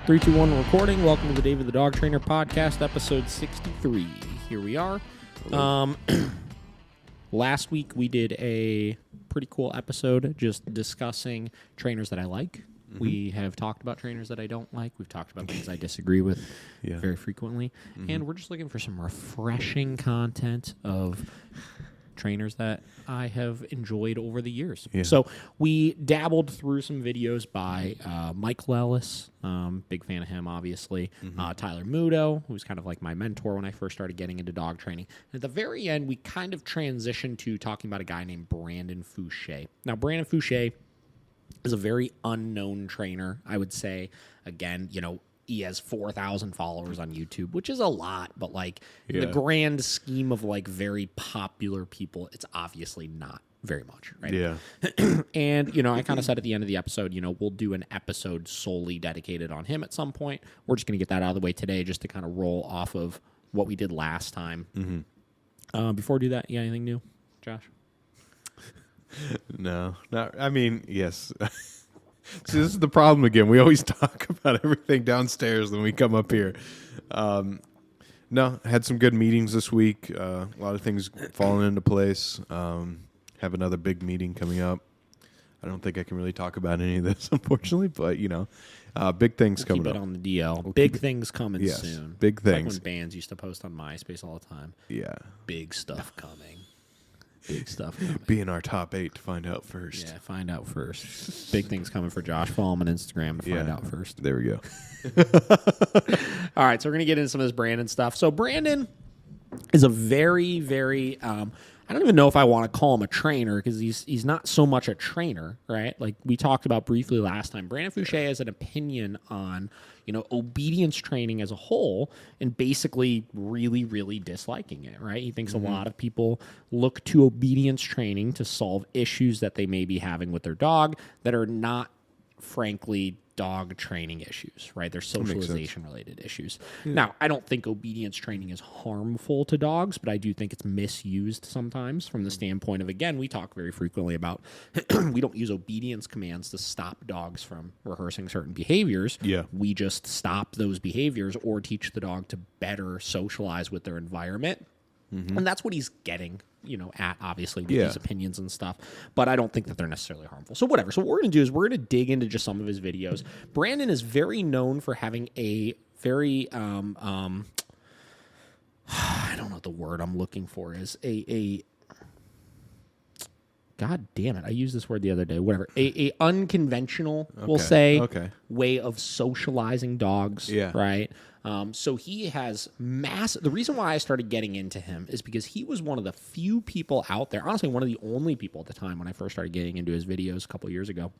3, 2, 1, recording. Welcome to the David the Dog Trainer podcast, episode 63. Here we are. Last week we did a pretty cool episode just discussing trainers that I like. Mm-hmm. We have talked about trainers that I don't like. We've talked about things I disagree with very frequently. Mm-hmm. And we're just looking for some refreshing content of trainers that I have enjoyed over the years. Yeah. So we dabbled through some videos by Michael Ellis, big fan of him, obviously. Mm-hmm. Tyler Muto, who's kind of like my mentor when I first started getting into dog training. And at the very end, we kind of transitioned to talking about a guy named Brandon Fouches. Now, Brandon Fouches is a very unknown trainer, I would say. Again, he has 4,000 followers on YouTube, which is a lot, but in the grand scheme of very popular people, it's obviously not very much, right? Yeah. And, I kind of said at the end of the episode, we'll do an episode solely dedicated on him at some point. We're just going to get that out of the way today just to kind of roll off of what we did last time. Mm-hmm. Before we do that, you got anything new, Josh? No. Yes. See, this is the problem again. We always talk about everything downstairs when we come up here. No, had some good meetings this week. A lot of things falling into place. Have another big meeting coming up. I don't think I can really talk about any of this, unfortunately, but, big things coming up. Keep it on the DL. Big things coming soon. Big things. Like when bands used to post on MySpace all the time. Yeah. Big stuff coming. Big stuff coming. Be in our top 8 to find out first. Yeah, find out first. Big things coming for Josh. Follow him on Instagram to find out first. There we go. All right, so we're going to get into some of this Brandon stuff. So Brandon is a very, very... I don't even know if I want to call him a trainer because he's not so much a trainer, right? Like we talked about briefly last time. Brandon Fouches has an opinion on, obedience training as a whole and basically really, really disliking it, right? He thinks a lot of people look to obedience training to solve issues that they may be having with their dog that are not, frankly, dog training issues, right? They're socialization related issues. Yeah. Now, I don't think obedience training is harmful to dogs, but I do think it's misused sometimes from the standpoint of, again, we talk very frequently about we don't use obedience commands to stop dogs from rehearsing certain behaviors. Yeah. We just stop those behaviors or teach the dog to better socialize with their environment. Mm-hmm. And that's what he's getting, at obviously with his opinions and stuff. But I don't think that they're necessarily harmful. So whatever. So what we're going to do is we're going to dig into just some of his videos. Brandon is very known for having a very, I don't know what the word I'm looking for is, God damn it. I used this word the other day. Whatever. A unconventional, we'll say, way of socializing dogs. Yeah. Right? So he has the reason why I started getting into him is because he was one of the few people out there, honestly, one of the only people at the time when I first started getting into his videos a couple years ago,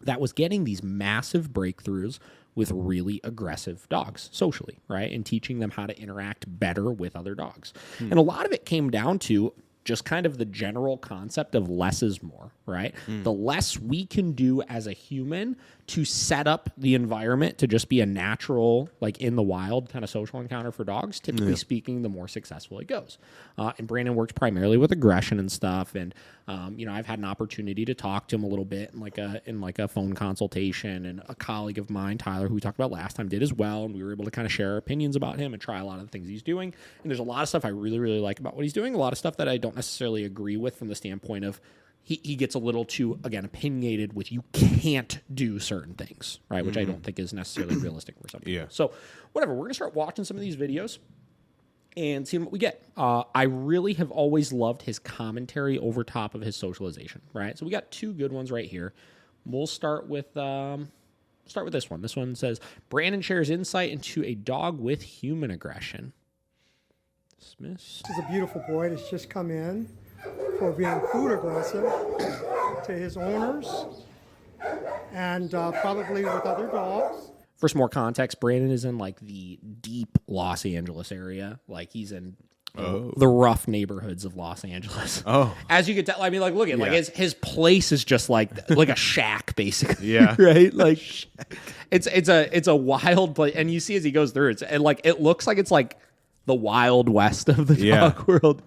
that was getting these massive breakthroughs with really aggressive dogs socially, right? And teaching them how to interact better with other dogs. And a lot of it came down to just kind of the general concept of less is more, right? The less we can do as a human to set up the environment to just be a natural, in the wild kind of social encounter for dogs, typically speaking, the more successful it goes. And Brandon works primarily with aggression and stuff. And, I've had an opportunity to talk to him a little bit in a phone consultation, and a colleague of mine, Tyler, who we talked about last time, did as well. And we were able to kind of share our opinions about him and try a lot of the things he's doing. And there's a lot of stuff I really, really like about what he's doing. A lot of stuff that I don't necessarily agree with from the standpoint of he gets a little too, again, opinionated with you can't do certain things, right? Which I don't think is necessarily realistic for some people. Yeah. So whatever, we're going to start watching some of these videos and seeing what we get. I really have always loved his commentary over top of his socialization, right? So we got 2 good ones right here. We'll start with this one. This one says, Brandon shares insight into a dog with human aggression. Dismiss. This is a beautiful boy that's just come in for being food aggressive to his owners and probably with other dogs. For some more context, Brandon is in the deep Los Angeles area. He's in the rough neighborhoods of Los Angeles. Oh, as you can tell, look at his place is just like a shack, basically. Yeah, right. It's a wild place, and you see as he goes through it, it looks like it's the Wild West of the dog world,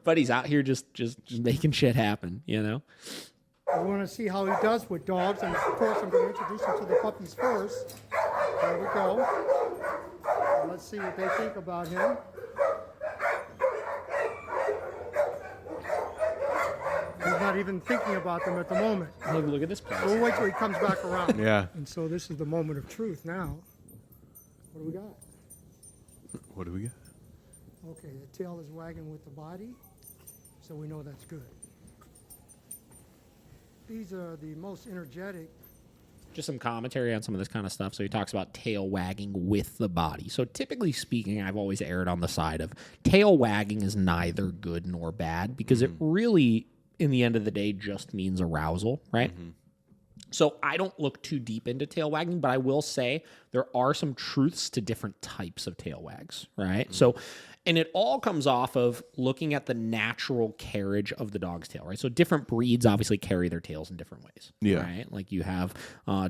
But he's out here just making shit happen, I want to see how he does with dogs, and of course I'm going to introduce him to the puppies first. There we go. Let's see what they think about him. He's not even thinking about them at the moment. Hey, look at this place. We'll wait till he comes back around. Yeah. And so this is the moment of truth now. What do we got? What do we got? Okay, the tail is wagging with the body, so we know that's good. These are the most energetic. Just some commentary on some of this kind of stuff. So he talks about tail wagging with the body. So typically speaking, I've always erred on the side of tail wagging is neither good nor bad because it really, in the end of the day, just means arousal, right? So I don't look too deep into tail wagging, but I will say there are some truths to different types of tail wags, right? So, and it all comes off of looking at the natural carriage of the dog's tail, right? So different breeds obviously carry their tails in different ways, right? Like you have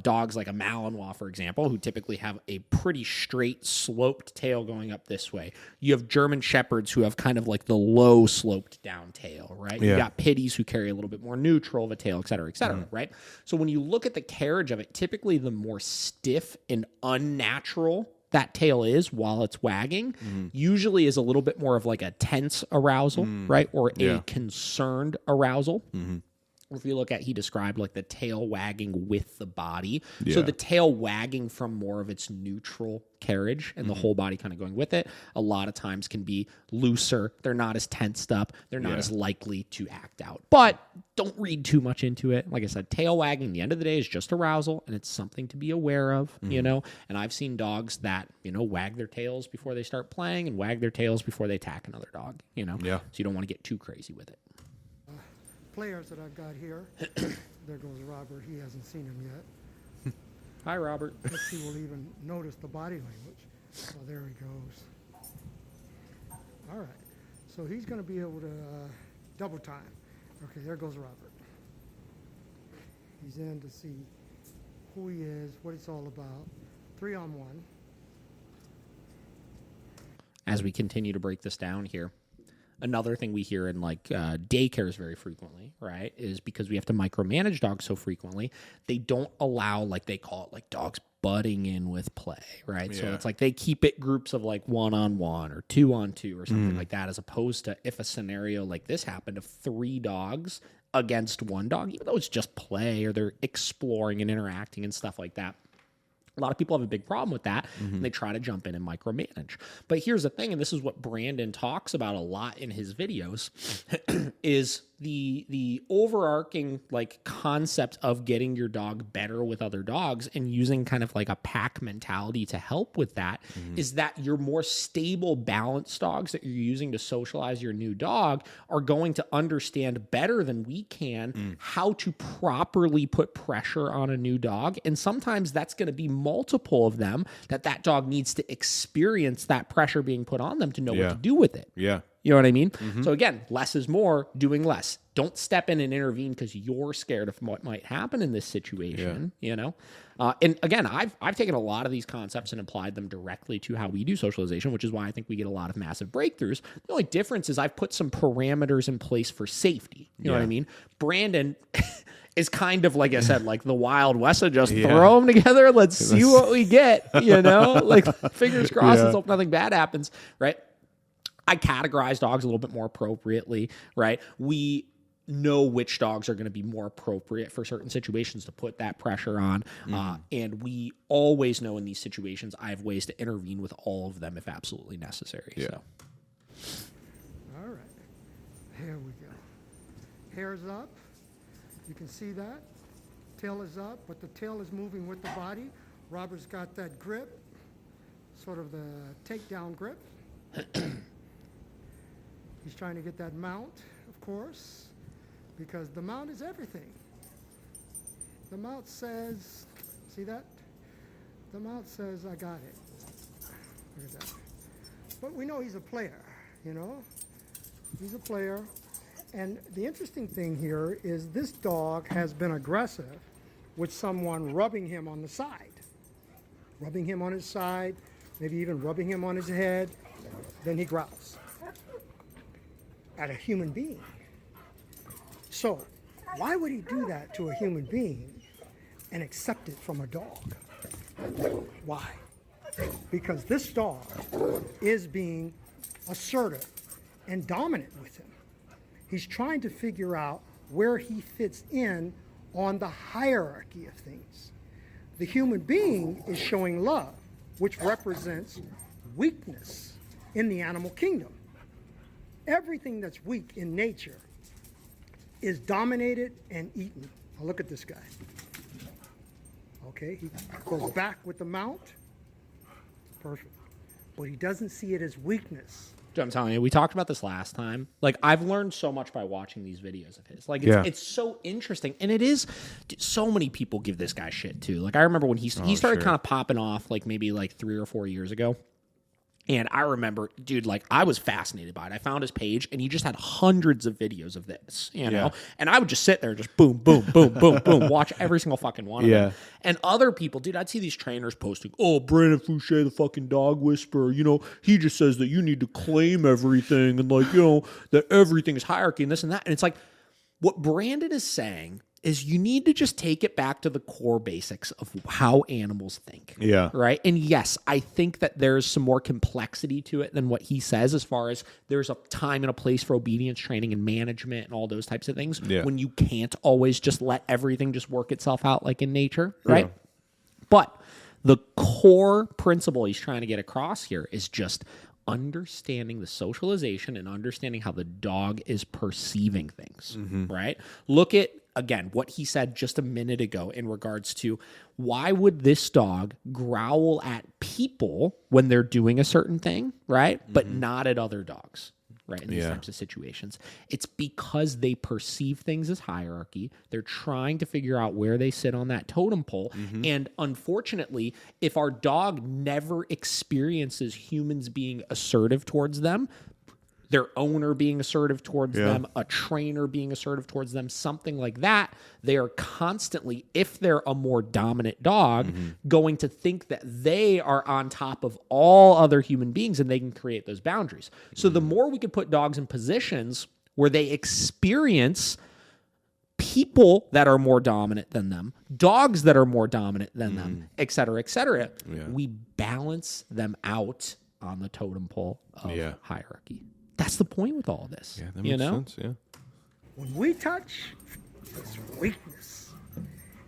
dogs like a Malinois, for example, who typically have a pretty straight sloped tail going up this way. You have German Shepherds who have kind of like the low sloped down tail, right? You got Pitties who carry a little bit more neutral of a tail, et cetera, right? So when you look at the carriage of it, typically the more stiff and unnatural that tail is while it's wagging usually is a little bit more of like a tense arousal, right? Or a concerned arousal. If you look at, he described like the tail wagging with the body. So the tail wagging from more of its neutral carriage and the whole body kind of going with it, a lot of times can be looser. They're not as tensed up. They're not as likely to act out. But don't read too much into it. Like I said, tail wagging, at the end of the day, is just arousal, and it's something to be aware of, you know? And I've seen dogs that, you know, wag their tails before they start playing and wag their tails before they attack another dog, you know? So you don't want to get too crazy with it. Players that I've got here. There goes Robert. He hasn't seen him yet. Hi, Robert. Let's see, we'll even notice the body language. Oh, there he goes. All right. So he's going to be able to double time. Okay, there goes Robert. He's in to see who he is, what it's all about. 3-on-1. As we continue to break this down here, another thing we hear in like daycares very frequently, right, is because we have to micromanage dogs so frequently, they don't allow, like they call it, like dogs butting in with play, right? So it's like they keep it groups of like 1-on-1 or 2-on-2 or something like that, as opposed to if a scenario like this happened of 3 dogs against 1 dog, even though it's just play or they're exploring and interacting and stuff like that. A lot of people have a big problem with that, and they try to jump in and micromanage. But here's the thing, and this is what Brandon talks about a lot in his videos, is the overarching like concept of getting your dog better with other dogs and using kind of like a pack mentality to help with that is that your more stable, balanced dogs that you're using to socialize your new dog are going to understand better than we can how to properly put pressure on a new dog. And sometimes that's going to be multiple of them that dog needs to experience that pressure being put on them to know what to do with it. You know what I mean? So again, less is more, doing less. Don't step in and intervene because you're scared of what might happen in this situation, you know? And again, I've taken a lot of these concepts and applied them directly to how we do socialization, which is why I think we get a lot of massive breakthroughs. The only difference is I've put some parameters in place for safety. You know what I mean? Brandon is kind of, like I said, like the Wild West of just throw them together. Let's see what we get, you know? Like fingers crossed, let's hope nothing bad happens, right? I categorize dogs a little bit more appropriately, right? We know which dogs are going to be more appropriate for certain situations to put that pressure on. And we always know in these situations, I have ways to intervene with all of them if absolutely necessary. So. All right. Here we go. Hair's up. You can see that. Tail is up, but the tail is moving with the body. Robert's got that grip, sort of the takedown grip. He's trying to get that mount, of course, because the mount is everything. The mount says, see that? The mount says, I got it. Look at that. But we know he's a player, you know? He's a player. And the interesting thing here is this dog has been aggressive with someone rubbing him on the side. Rubbing him on his side, maybe even rubbing him on his head. Then he growls at a human being. So why would he do that to a human being and accept it from a dog? Why? Because this dog is being assertive and dominant with him. He's trying to figure out where he fits in on the hierarchy of things. The human being is showing love, which represents weakness in the animal kingdom. Everything that's weak in nature is dominated and eaten. Now look at this guy. Okay, he goes back with the mount. Perfect. But he doesn't see it as weakness. I'm telling you, we talked about this last time. Like, I've learned so much by watching these videos of his. Like, it's so interesting. And it is, so many people give this guy shit, too. Like, I remember when he started kind of popping off, like, maybe, like, 3 or 4 years ago. And I remember, dude, like, I was fascinated by it. I found his page, and he just had hundreds of videos of this, you know? And I would just sit there and just boom, boom, boom, boom, boom, watch every single fucking one of them. And other people, dude, I'd see these trainers posting, oh, Brandon Fouches, the fucking dog whisperer, you know, he just says that you need to claim everything and, like, you know, that everything is hierarchy and this and that. And it's like, what Brandon is saying is you need to just take it back to the core basics of how animals think. Yeah. Right? And yes, I think that there's some more complexity to it than what he says, as far as there's a time and a place for obedience training and management and all those types of things, when you can't always just let everything just work itself out like in nature, right? But the core principle he's trying to get across here is just understanding the socialization and understanding how the dog is perceiving things, right? Look at, again, what he said just a minute ago in regards to why would this dog growl at people when they're doing a certain thing, right? But not at other dogs, right? In these types of situations. It's because they perceive things as hierarchy. They're trying to figure out where they sit on that totem pole. And unfortunately, if our dog never experiences humans being assertive towards them, their owner being assertive towards them, a trainer being assertive towards them, something like that, they are constantly, if they're a more dominant dog, going to think that they are on top of all other human beings and they can create those boundaries. So the more we could put dogs in positions where they experience people that are more dominant than them, dogs that are more dominant than them, et cetera, we balance them out on the totem pole of hierarchy. That's the point with all of this. Yeah, that makes sense, When we touch, it's weakness.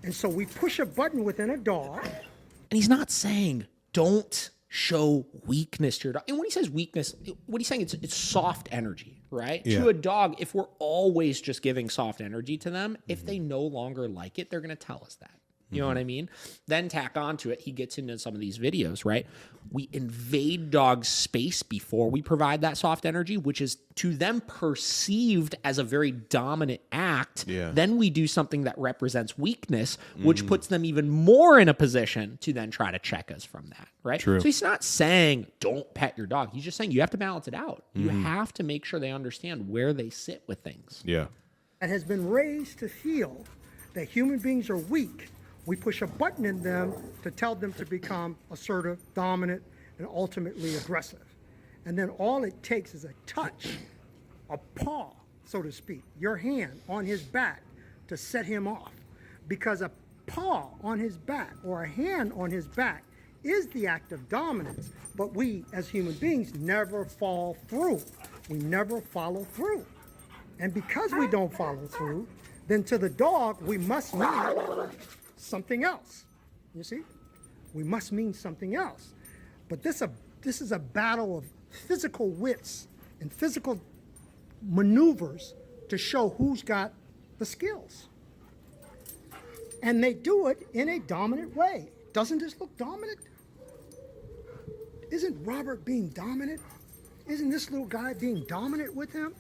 And so we push a button within a dog. And he's not saying don't show weakness to your dog. And when he says weakness, what he's saying, it's soft energy, right? To a dog, if we're always just giving soft energy to them, if they no longer like it, they're going to tell us that. You know what I mean? Then tack onto it, he gets into some of these videos, right? We invade dogs' space before we provide that soft energy, which is to them perceived as a very dominant act. Then we do something that represents weakness, which puts them even more in a position to then try to check us from that, right? So he's not saying don't pet your dog. He's just saying you have to balance it out. You have to make sure they understand where they sit with things. That has been raised to feel that human beings are weak. We push a button in them to tell them to become assertive, dominant, and ultimately aggressive. And then all it takes is a touch, a paw, so to speak, your hand on his back to set him off. Because a paw on his back or a hand on his back is the act of dominance. But we, as human beings, never fall through. We never follow through. And because we don't follow through, then to the dog, we must mean something else. You see? We must mean something else. But this is a battle of physical wits and physical maneuvers to show who's got the skills. And they do it in a dominant way. Doesn't this look dominant? Isn't Robert being dominant? Isn't this little guy being dominant with him?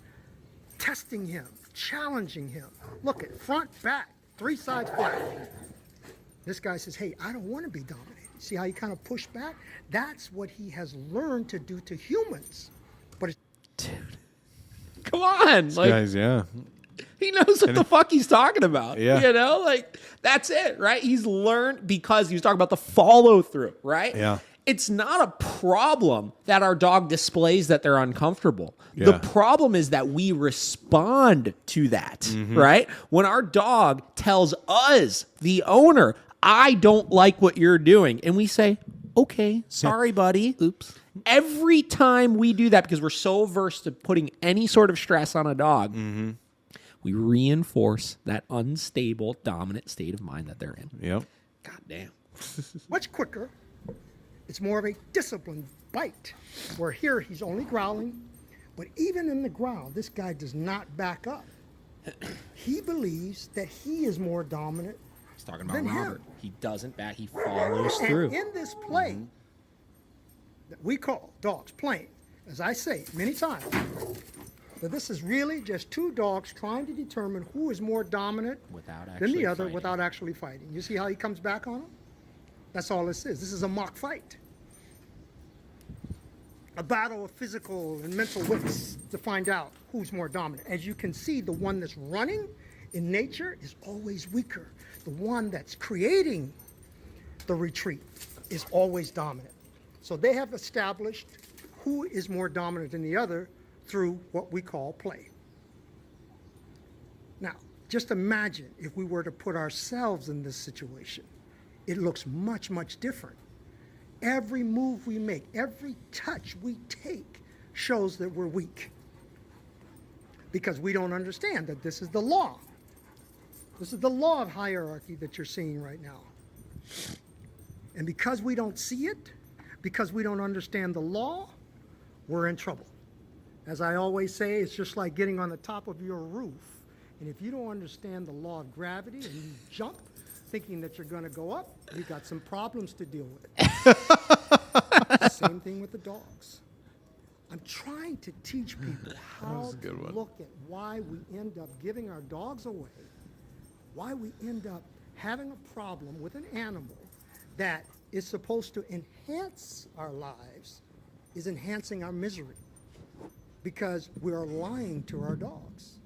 Testing him, challenging him. Look at front, back, 3 sides flat. This guy says, hey, I don't want to be dominated. See how he kind of pushed back? That's what he has learned to do to humans. But it's... Dude, come on. Like, guys, he knows what the fuck he's talking about. You know, like, that's it, right? He's learned because he was talking about the follow through, right? It's not a problem that our dog displays that they're uncomfortable. The problem is that we respond to that, right? When our dog tells us, the owner, I don't like what you're doing. And we say, okay, sorry, buddy. Oops. Every time we do that, because we're so averse to putting any sort of stress on a dog, we reinforce that unstable, dominant state of mind that they're in. Yep. God damn. Much quicker. It's more of a disciplined bite, where here he's only growling, but even in the growl, this guy does not back up. He believes that he is more dominant. He's talking about Robert. He doesn't back, he follows through. And in this play that we call dogs playing, as I say many times, that this is really just two dogs trying to determine who is more dominant than the other without actually fighting. You see how he comes back on him? That's all this is. This is a mock fight. A battle of physical and mental wits to find out who's more dominant. As you can see, the one that's running in nature is always weaker. The one that's creating the retreat is always dominant. So they have established who is more dominant than the other through what we call play. Now, just imagine if we were to put ourselves in this situation. It looks much, much different. Every move we make, every touch we take shows that we're weak, because we don't understand that this is the law. This is the law of hierarchy that you're seeing right now. And because we don't see it, because we don't understand the law, we're in trouble. As I always say, it's just like getting on the top of your roof. And if you don't understand the law of gravity and you jump thinking that you're going to go up, you got some problems to deal with. Same thing with the dogs. I'm trying to teach people how to look at why we end up giving our dogs away, why we end up having a problem with an animal that is supposed to enhance our lives, is enhancing our misery, because we are lying to our dogs.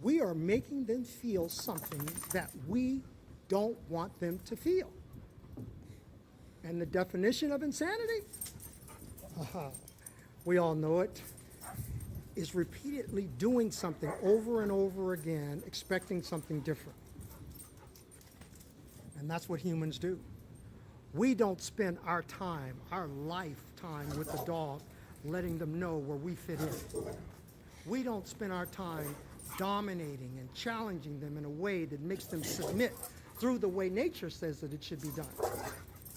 We are making them feel something that we don't want them to feel. And the definition of insanity, we all know it, is repeatedly doing something over and over again, expecting something different. And that's what humans do. We don't spend our time, our lifetime with the dog, letting them know where we fit in. We don't spend our time dominating and challenging them in a way that makes them submit through the way nature says that it should be done.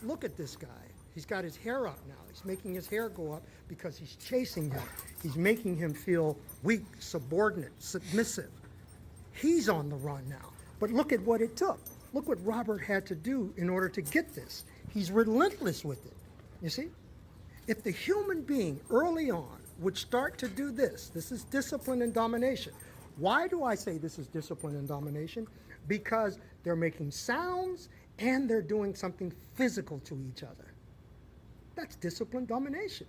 Look at this guy. He's got his hair up now. He's making his hair go up because he's chasing him. He's making him feel weak, subordinate, submissive. He's on the run now. But look at what it took. Look what Robert had to do in order to get this. He's relentless with it. You see? If the human being early on would start to do this is discipline and domination. Why do I say this is discipline and domination? Because they're making sounds and they're doing something physical to each other. That's discipline domination.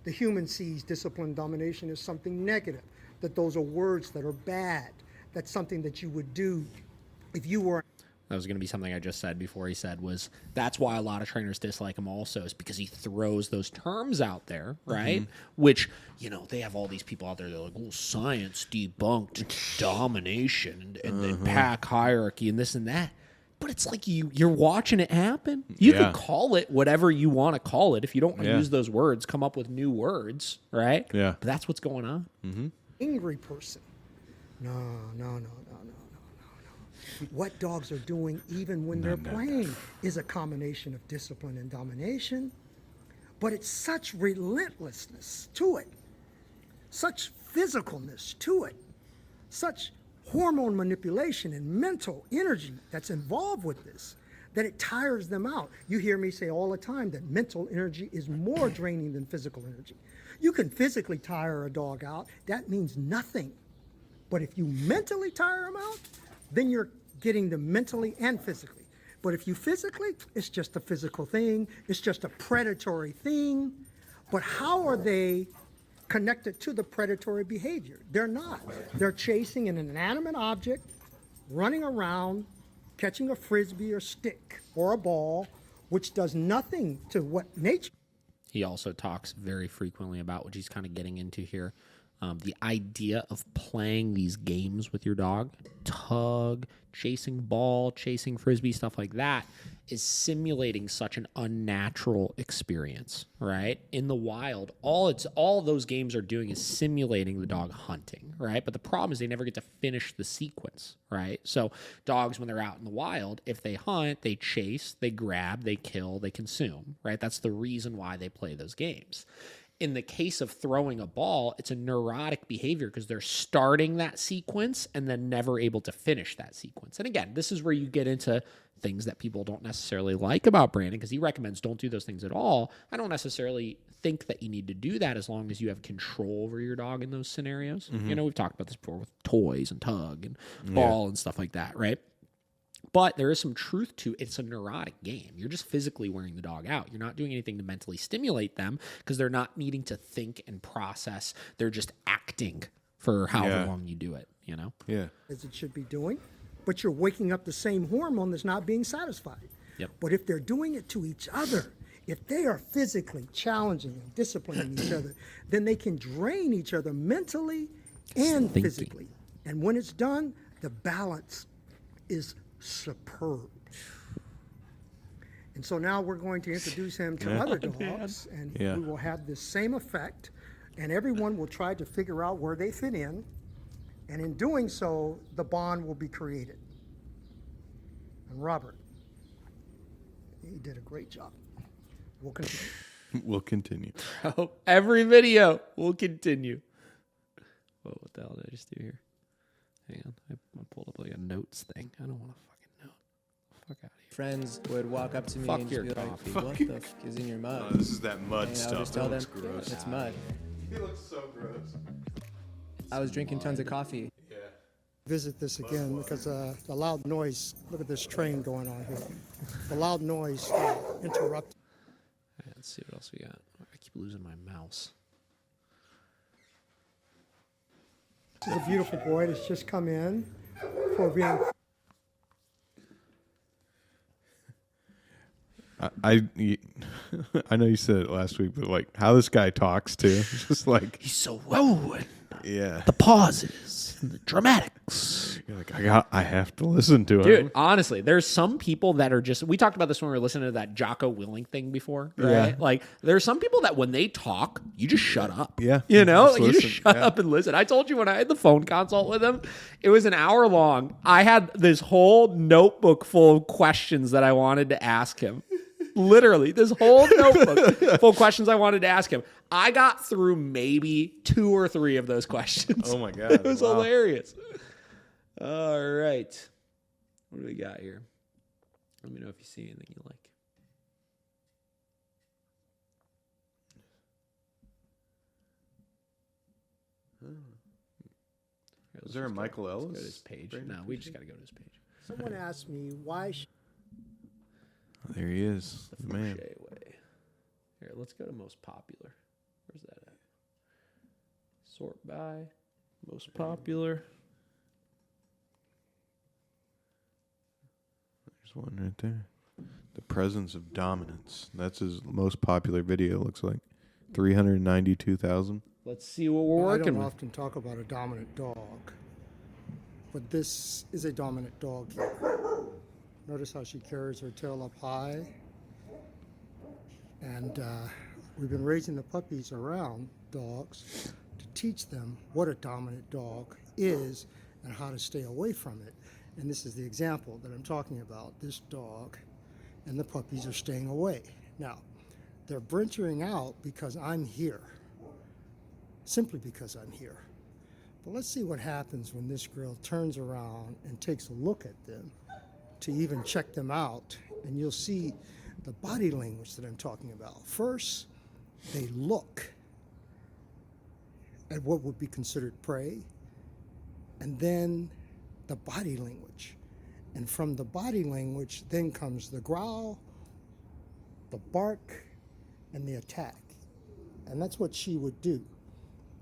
The human sees discipline domination as something negative, that those are words that are bad. That's something that you would do if you were... That was going to be something I just said before he said was, that's why a lot of trainers dislike him also, is because he throws those terms out there, right? Mm-hmm. Which, you know, they have all these people out there that are like, oh, science debunked domination and the pack hierarchy and this and that. But it's like you're watching it happen. You can call it whatever you want to call it. If you don't want to use those words, come up with new words, right? Yeah. But that's what's going on. Mm-hmm. Angry person. No. What dogs are doing, even when they're playing, is a combination of discipline and domination. But it's such relentlessness to it, such physicalness to it, such hormone manipulation and mental energy that's involved with this, that it tires them out. You hear me say all the time that mental energy is more draining than physical energy. You can physically tire a dog out. That means nothing. But if you mentally tire them out, then you're getting them mentally and physically. But if you physically, it's just a physical thing. It's just a predatory thing. But how are they connected to the predatory behavior? They're not. They're chasing an inanimate object, running around, catching a frisbee or stick or a ball, which does nothing to what nature. He also talks very frequently about, which he's kind of getting into here, The idea of playing these games with your dog, tug, chasing ball, chasing frisbee, stuff like that, is simulating such an unnatural experience, right? In the wild, all those games are doing is simulating the dog hunting, right? But the problem is they never get to finish the sequence, right? So dogs, when they're out in the wild, if they hunt, they chase, they grab, they kill, they consume, right? That's the reason why they play those games. In the case of throwing a ball, it's a neurotic behavior because they're starting that sequence and then never able to finish that sequence. And again, this is where you get into things that people don't necessarily like about Brandon, because he recommends don't do those things at all. I don't necessarily think that you need to do that as long as you have control over your dog in those scenarios. Mm-hmm. We've talked about this before with toys and tug and ball and stuff like that, right? But there is some truth to it's a neurotic game. You're just physically wearing the dog out. You're not doing anything to mentally stimulate them because they're not needing to think and process. They're just acting for however long you do it, Yeah. As it should be doing, but you're waking up the same hormone that's not being satisfied. Yep. But if they're doing it to each other, if they are physically challenging and disciplining each other, then they can drain each other mentally and physically. And when it's done, the balance is superb. And so now we're going to introduce him to other dogs, and we will have this same effect, and everyone will try to figure out where they fit in, and in doing so, the bond will be created. And Robert, he did a great job. We'll continue. We'll continue. Every video will continue. Whoa, what the hell did I just do here? Hang on, I pulled up like a notes thing. I don't want to fucking note. Fuck out of here. Friends would walk up to me and just be like, what the fuck is in your mug? Oh, this is that mud and stuff. I'll just tell them, gross. it's mud. He looks so gross. I was drinking tons of coffee. Yeah. Visit this again because the loud noise, look at this train going on here. The loud noise interrupted. All right, let's see what else we got. I keep losing my mouse. This is a beautiful boy that's just come in for being. I know you said it last week, but like how this guy talks too, it's just like He's so whoa, yeah, the pauses and the dramatics. you're like I have to listen to him, Dude, honestly, there's some people that are just, we talked about this when we were listening to that Jocko Willink thing before, right? Yeah. Like, there's some people that when they talk, you just shut up. Yeah. You know? Just Like, you just listen. shut Yeah. up and listen. I told you when I had the phone consult with him, it was an hour long. I had this whole notebook full of questions that I wanted to ask him. Literally, this whole notebook full of questions I wanted to ask him. I got through maybe 2 or 3 of those questions. Oh my God. It was Wow. hilarious. All right. What do we got here? Let me know if you see anything you like. Is there a Michael Let's go Ellis? to his page. Brandon No, we just got to go to his page. Someone asked me why. There he is, The man. Fouche way. Here, let's go to most popular. Where's that at? Sort by most popular. There's one right there. The Presence of Dominance. That's his most popular video. Looks like 392,000. Let's see what we're I working don't with. often talk about a dominant dog, but this is a dominant dog here. Notice how she carries her tail up high. And we've been raising the puppies around dogs to teach them what a dominant dog is and how to stay away from it. And this is the example that I'm talking about. This dog and the puppies are staying away. Now, they're venturing out because I'm here. Simply because I'm here. But let's see what happens when this girl turns around and takes a look at them to even check them out, and you'll see the body language that I'm talking about. First, they look at what would be considered prey, and then the body language. And from the body language, then comes the growl, the bark, and the attack. And that's what she would do.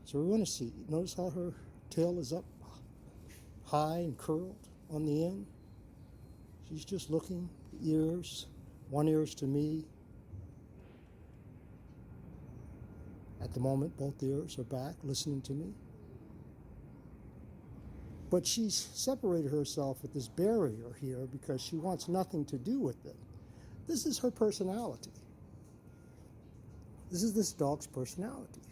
So we want to see, notice how her tail is up high and curled on the end. She's just looking, ears, one ear's to me. At At the moment, both ears are back, listening to me. But she's separated herself with this barrier here because she wants nothing to do with it. This is her personality. This is this dog's personality.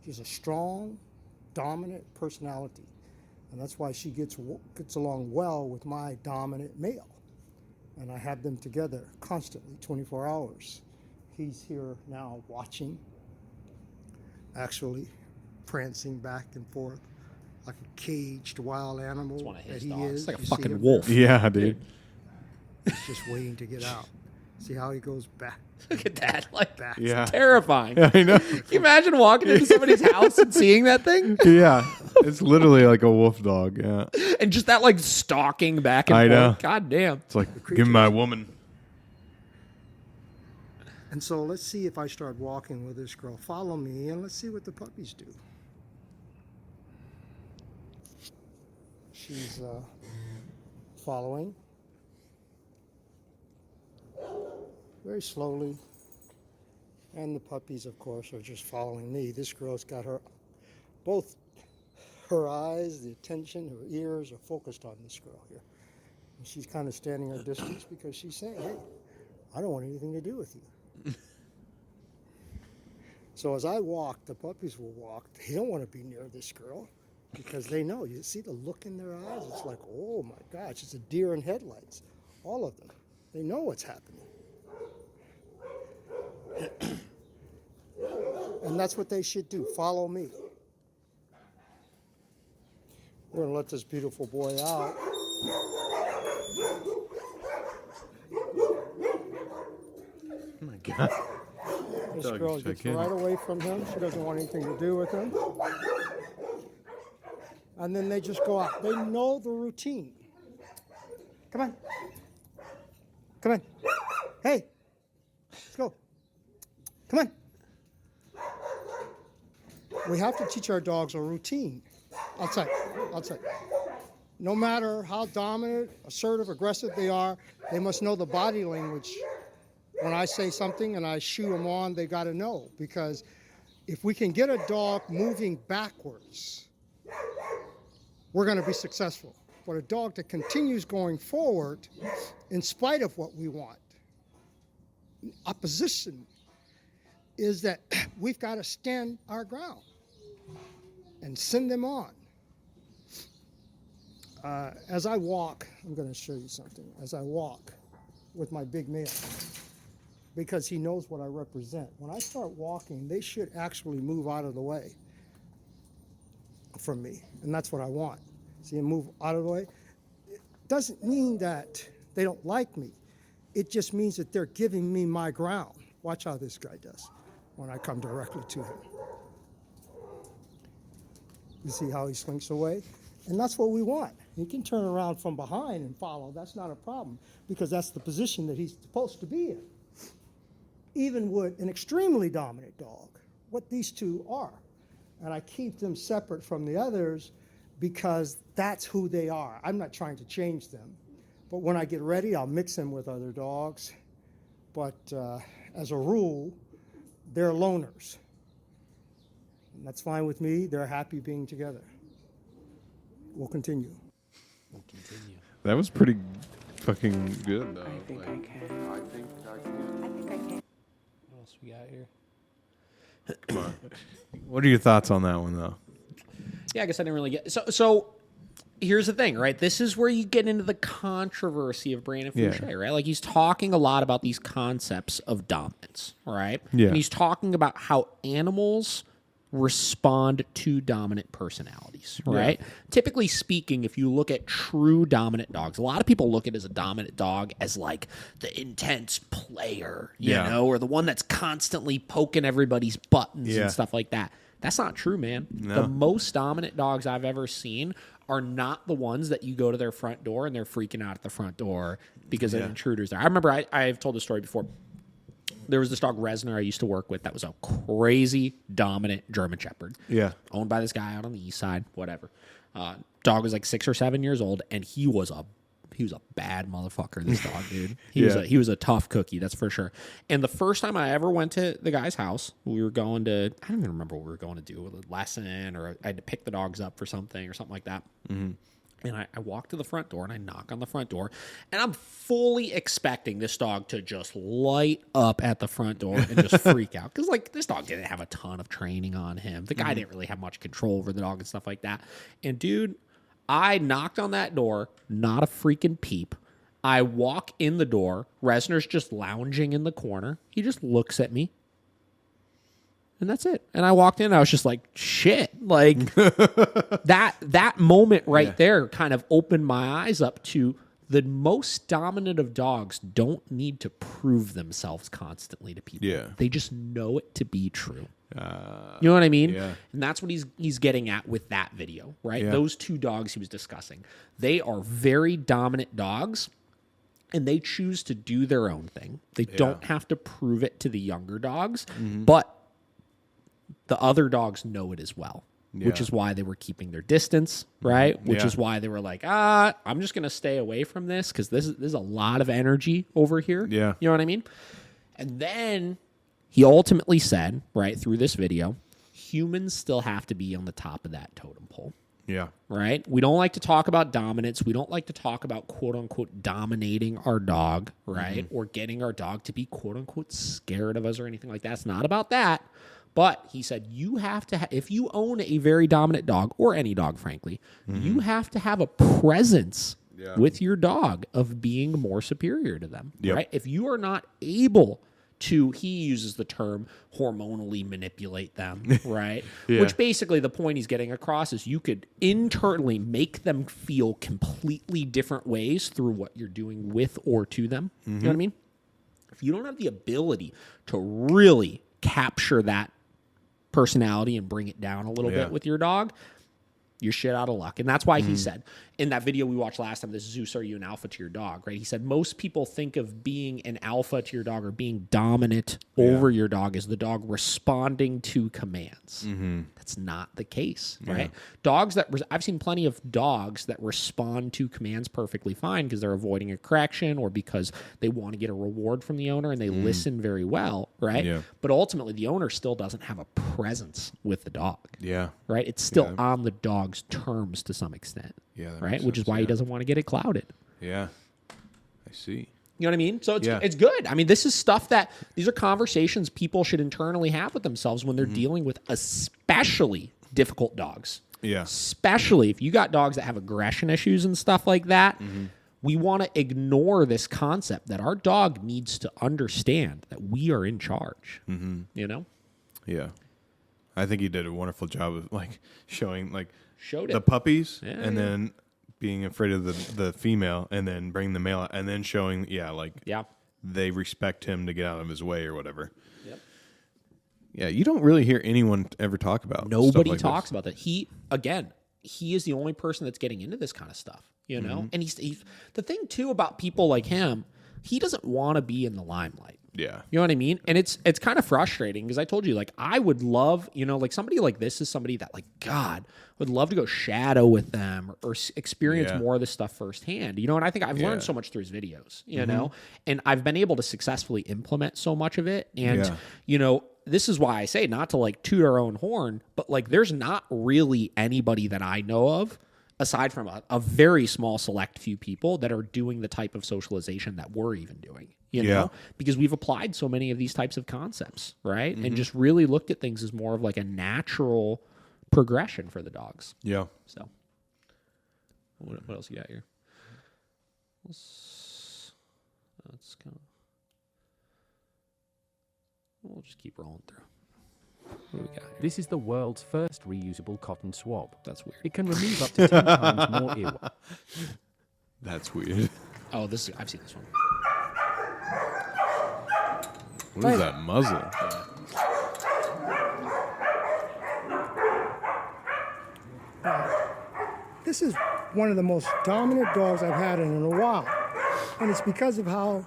She's a strong, dominant personality. And that's why she gets along well with my dominant male. And I have them together constantly, 24 hours. He's here now watching, actually prancing back and forth like a caged wild animal. It's one of his that he dogs. is. It's like a You fucking see him wolf. there? Yeah, dude. He's just waiting to get out. See how he goes back. Look at that. Like, Back. Yeah. terrifying. I know. Can you imagine walking into somebody's house and seeing that thing? Yeah. It's literally like a wolf dog. Yeah. And just that, like, stalking back and I forth. know. God damn. It's like, give me my woman. And so let's see if I start walking with this girl. Follow me, and let's see what the puppies do. She's following very slowly. And the puppies, of course, are just following me. This girl's got both her eyes, the attention, her ears are focused on this girl here. And she's kind of standing her distance because she's saying, hey, I don't want anything to do with you. So as I walk, the puppies will walk. They don't want to be near this girl because they know. You see the look in their eyes? It's like, oh my gosh, it's a deer in headlights. All of them. They know what's happening. And that's what they should do. Follow me. We're going to let this beautiful boy out. Oh my God. This Dog girl check gets in. right away from him. She doesn't want anything to do with him. And then they just go out. They know the routine. Come on. Come on. Hey. Let's go. Come on. We have to teach our dogs a routine. Outside. Outside. No matter how dominant, assertive, aggressive they are, they must know the body language. When I say something and I shoo them on, they got to know. Because if we can get a dog moving backwards, we're going to be successful. But a dog that continues going forward in spite of what we want, opposition, is that we've got to stand our ground and send them on. As I walk, I'm going to show you something. As I walk with my big male, because he knows what I represent. When I start walking, they should actually move out of the way from me, and that's what I want. See him move out of the way? It doesn't mean that they don't like me. It just means that they're giving me my ground. Watch how this guy does when I come directly to him. You see how he slinks away? And that's what we want. He can turn around from behind and follow. That's not a problem because that's the position that he's supposed to be in. Even with an extremely dominant dog, what these two are. And I keep them separate from the others because that's who they are. I'm not trying to change them. But when I get ready, I'll mix them with other dogs. But as a rule, they're loners. And that's fine with me. They're happy being together. We'll continue. That was pretty fucking good, though. I think I can. I think I can. What else we got here? Come on. What are your thoughts on that one, though? Yeah, I guess I didn't really get... So here's the thing, right? This is where you get into the controversy of Brandon Fouches, right? Like, he's talking a lot about these concepts of dominance, right? Yeah. And he's talking about how animals respond to dominant personalities, right? Typically speaking, if you look at true dominant dogs, a lot of people look at as a dominant dog as like the intense player, you know, or the one that's constantly poking everybody's buttons and stuff like that. That's not true, man. No. The most dominant dogs I've ever seen are not the ones that you go to their front door and they're freaking out at the front door because an intruder's there. I remember I've told the story before. There was this dog, Resner, I used to work with that was a crazy, dominant German Shepherd. Yeah. Owned by this guy out on the east side, whatever. Dog was like 6 or 7 years old, and he was He was a bad motherfucker, this dog, dude. He was a tough cookie, that's for sure. And the first time I ever went to the guy's house, we were going to, I don't even remember what we were going to do, a lesson, or I had to pick the dogs up for something or something like that. Mm-hmm. And I walk to the front door and I knock on the front door, and I'm fully expecting this dog to just light up at the front door and just freak out. Because, like, this dog didn't have a ton of training on him. The guy didn't really have much control over the dog and stuff like that. And, dude, I knocked on that door, not a freaking peep. I walk in the door. Resner's just lounging in the corner. He just looks at me. And that's it. And I walked in and I was just like, shit. Like that moment right there kind of opened my eyes up to the most dominant of dogs don't need to prove themselves constantly to people. Yeah. They just know it to be true. You know what I mean? Yeah. And that's what he's getting at with that video, right? Yeah. Those two dogs he was discussing. They are very dominant dogs, and they choose to do their own thing. They don't have to prove it to the younger dogs, but the other dogs know it as well, which is why they were keeping their distance, right? Which is why they were like, I'm just going to stay away from this because this is a lot of energy over here. Yeah. You know what I mean? And then he ultimately said, right, through this video, humans still have to be on the top of that totem pole. Yeah. Right? We don't like to talk about dominance. We don't like to talk about, quote unquote, dominating our dog, right? Or getting our dog to be, quote unquote, scared of us or anything like that. It's not about that. But he said you have to, if you own a very dominant dog, or any dog, frankly, you have to have a presence with your dog of being more superior to them, right? If you are not able to, he uses the term hormonally manipulate them, right? Which basically the point he's getting across is you could internally make them feel completely different ways through what you're doing with or to them. You know what I mean? If you don't have the ability to really capture that personality and bring it down a little bit with your dog, you're shit out of luck. And that's why he said in that video we watched last time, this Zeus, are you an alpha to your dog, right? He said most people think of being an alpha to your dog or being dominant over your dog as the dog responding to commands. That's not the case, right? Dogs that I've seen plenty of dogs that respond to commands perfectly fine because they're avoiding a correction or because they want to get a reward from the owner and they listen very well, right? But ultimately the owner still doesn't have a presence with the dog. Right? It's still on the dog's terms to some extent. Right? Which is why he doesn't want to get it clouded. I see. You know what I mean? So it's good. I mean, this is stuff that, these are conversations people should internally have with themselves when they're dealing with especially difficult dogs. Especially if you got dogs that have aggression issues and stuff like that. We want to ignore this concept that our dog needs to understand that we are in charge. You know? Yeah. I think he did a wonderful job of like showing the puppies and then being afraid of the female and then bringing the male out and then showing they respect him to get out of his way or whatever. You don't really hear anyone ever talk about nobody talks about that. He is the only person that's getting into this kind of stuff, you know? And he's the thing too about people like him, he doesn't want to be in the limelight. You know what I mean? And it's kind of frustrating because I told you, like, I would love, you know, like somebody like this is somebody that, like, God, would love to go shadow with them or experience more of this stuff firsthand. You know, and I think I've learned so much through his videos, you know, and I've been able to successfully implement so much of it. And, you know, this is why I say not to like toot our own horn, but like there's not really anybody that I know of aside from a very small select few people that are doing the type of socialization that we're even doing, you know, because we've applied so many of these types of concepts, right? And just really looked at things as more of like a natural progression for the dogs. So what else you got here? Let's kind of, we'll just keep rolling through. What do we got here? This is the world's first reusable cotton swab. That's weird. It can remove up to 10 times more earwax. That's weird. Oh, I've seen this one. What is that muzzle? This is one of the most dominant dogs I've had in a while. And it's because of how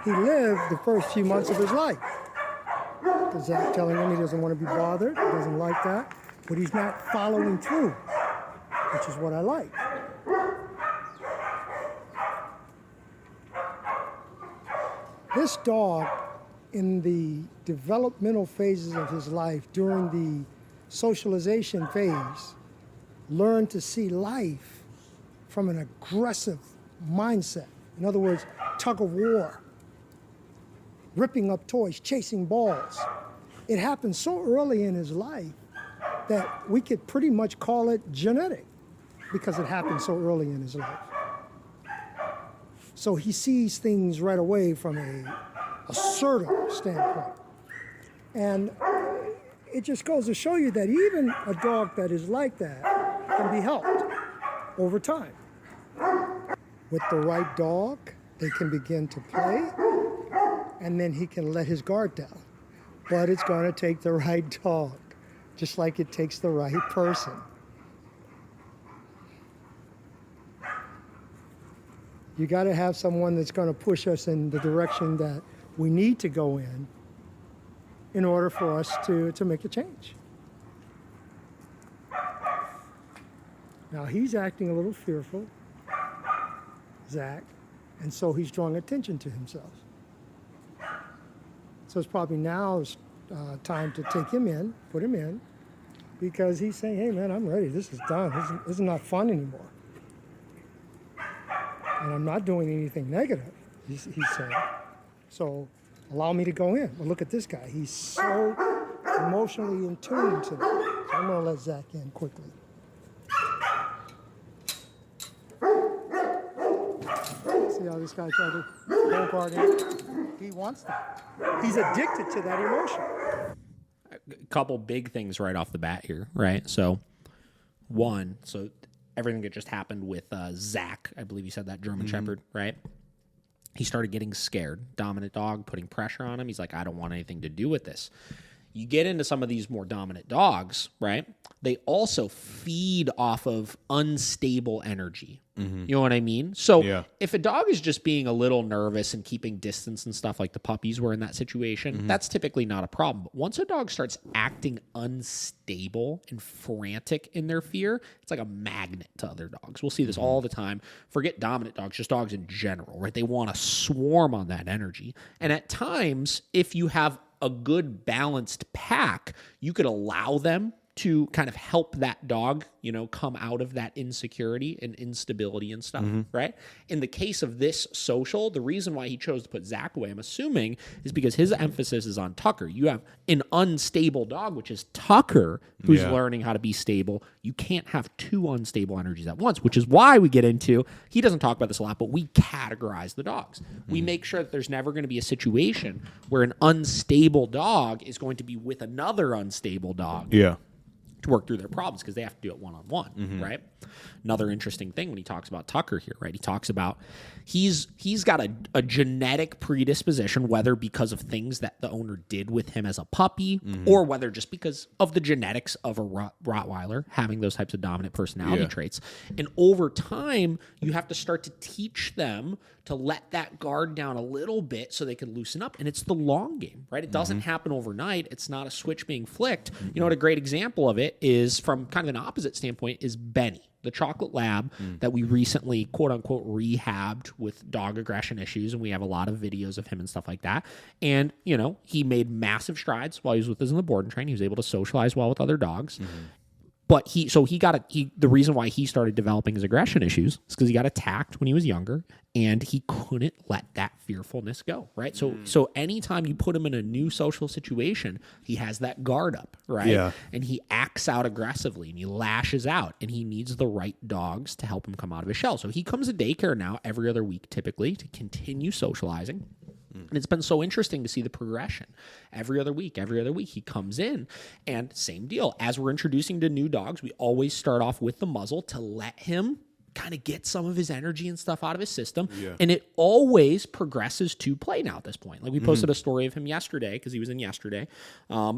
he lived the first few months of his life. Because I'm telling him he doesn't want to be bothered, he doesn't like that, but he's not following through, which is what I like. This dog, in the developmental phases of his life, during the socialization phase, learned to see life from an aggressive mindset. In other words, tug of war, ripping up toys, chasing balls. It happened so early in his life that we could pretty much call it genetic because it happened so early in his life. So he sees things right away from a assertive standpoint. And it just goes to show you that even a dog that is like that can be helped over time. With the right dog, they can begin to play, and then he can let his guard down. But it's going to take the right dog, just like it takes the right person. You got to have someone that's going to push us in the direction that we need to go in order for us to make a change. Now he's acting a little fearful, Zach, and so he's drawing attention to himself. So it's probably now time to take him in, put him in, because he's saying, hey man, I'm ready, this is done, this is not fun anymore. And I'm not doing anything negative, he's saying. So allow me to go in. Well, look at this guy. He's so emotionally in tune to that. So I'm going to let Zach in quickly. See how this guy tried to hold guard in? He wants that. He's addicted to that emotion. A couple big things right off the bat here, right? So, one, everything that just happened with Zach, I believe you said that, German Shepherd, right? He started getting scared. Dominant dog, putting pressure on him. He's like, I don't want anything to do with this. You get into some of these more dominant dogs, right? They also feed off of unstable energy. You know what I mean? So if a dog is just being a little nervous and keeping distance and stuff like the puppies were in that situation, that's typically not a problem. But once a dog starts acting unstable and frantic in their fear, it's like a magnet to other dogs. We'll see this all the time. Forget dominant dogs, just dogs in general, right? They want to swarm on that energy. And at times, if you have a good balanced pack, you could allow them to kind of help that dog, come out of that insecurity and instability and stuff, right? In the case of this social, the reason why he chose to put Zach away, I'm assuming, is because his emphasis is on Tucker. You have an unstable dog, which is Tucker, who's learning how to be stable. You can't have two unstable energies at once, which is why we get into, he doesn't talk about this a lot, but we categorize the dogs. We make sure that there's never going to be a situation where an unstable dog is going to be with another unstable dog. To work through their problems because they have to do it one-on-one, right? Another interesting thing when he talks about Tucker here, right? He talks about he's got a genetic predisposition, whether because of things that the owner did with him as a puppy or whether just because of the genetics of a Rottweiler having those types of dominant personality traits. And over time, you have to start to teach them to let that guard down a little bit so they can loosen up. And it's the long game, right? It doesn't happen overnight. It's not a switch being flicked. You know what a great example of it is from kind of an opposite standpoint is Benny, the chocolate lab that we recently, quote unquote, rehabbed with dog aggression issues. And we have a lot of videos of him and stuff like that. And, he made massive strides while he was with us in the board and train. He was able to socialize well with other dogs. But the reason why he started developing his aggression issues is because he got attacked when he was younger and he couldn't let that fearfulness go, right? So anytime you put him in a new social situation, he has that guard up, right? Yeah. And he acts out aggressively and he lashes out and he needs the right dogs to help him come out of his shell. So he comes to daycare now every other week typically to continue socializing. And it's been so interesting to see the progression. Every other week, he comes in. And same deal. As we're introducing to new dogs, we always start off with the muzzle to let him kind of get some of his energy and stuff out of his system. Yeah. And it always progresses to play now at this point. Like we posted a story of him yesterday, because he was in yesterday,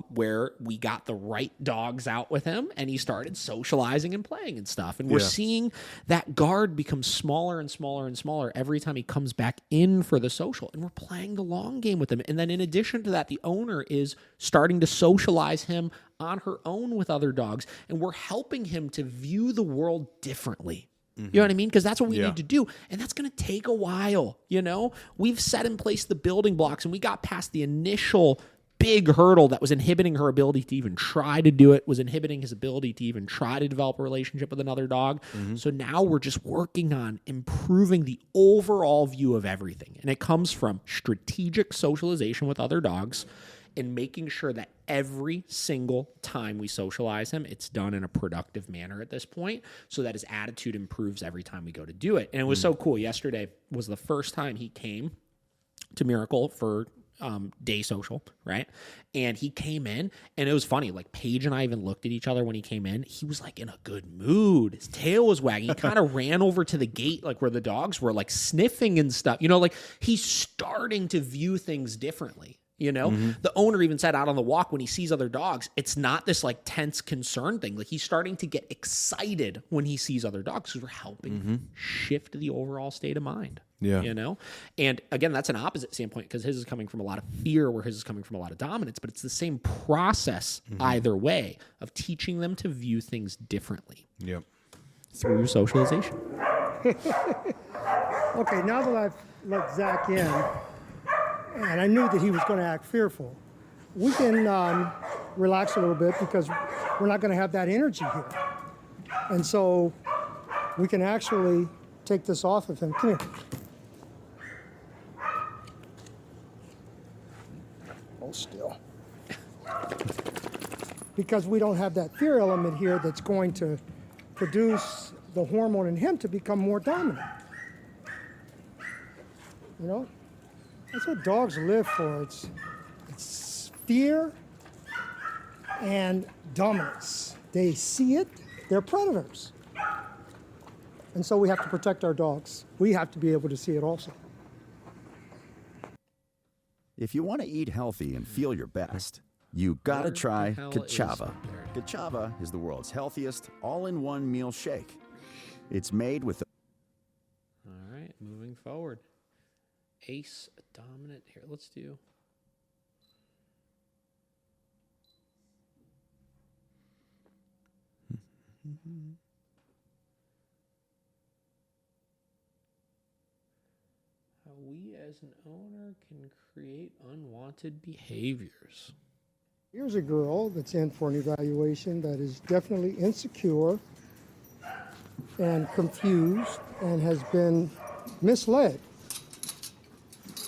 where we got the right dogs out with him and he started socializing and playing and stuff. And we're seeing that guard become smaller and smaller and smaller every time he comes back in for the social. And we're playing the long game with him. And then in addition to that, the owner is starting to socialize him on her own with other dogs. And we're helping him to view the world differently. You know what I mean? Because that's what we need to do. And that's going to take a while, you know? We've set in place the building blocks, and we got past the initial big hurdle that was inhibiting her ability to even try to do it, was inhibiting his ability to even try to develop a relationship with another dog. So now we're just working on improving the overall view of everything. And it comes from strategic socialization with other dogs and making sure that every single time we socialize him, it's done in a productive manner at this point so that his attitude improves every time we go to do it. And it was so cool. Yesterday was the first time he came to Miracle for day social, right? And he came in, and it was funny. Like, Paige and I even looked at each other when he came in. He was like in a good mood. His tail was wagging. He kind of ran over to the gate, like where the dogs were, like sniffing and stuff. You know, like he's starting to view things differently. You know, the owner even said out on the walk when he sees other dogs, it's not this like tense concern thing. Like, he's starting to get excited when he sees other dogs because we're helping shift the overall state of mind. Yeah. You know, and again, that's an opposite standpoint because his is coming from a lot of fear where his is coming from a lot of dominance, but it's the same process either way of teaching them to view things differently. Yep. Through socialization. Okay, now that I've let Zach in, and I knew that he was going to act fearful, we can relax a little bit because we're not going to have that energy here. And so we can actually take this off of him. Come here. Hold still. Because we don't have that fear element here that's going to produce the hormone in him to become more dominant. You know? That's what dogs live for. It's fear and dominance. They see it, they're predators. And so we have to protect our dogs. We have to be able to see it also. If you want to eat healthy and feel your best, you gotta try Kachava. Kachava is the world's healthiest all-in-one meal shake. It's made with... All right, moving forward. Ace dominant here. Let's do. How we as an owner can create unwanted behaviors. Here's a girl that's in for an evaluation that is definitely insecure and confused and has been misled.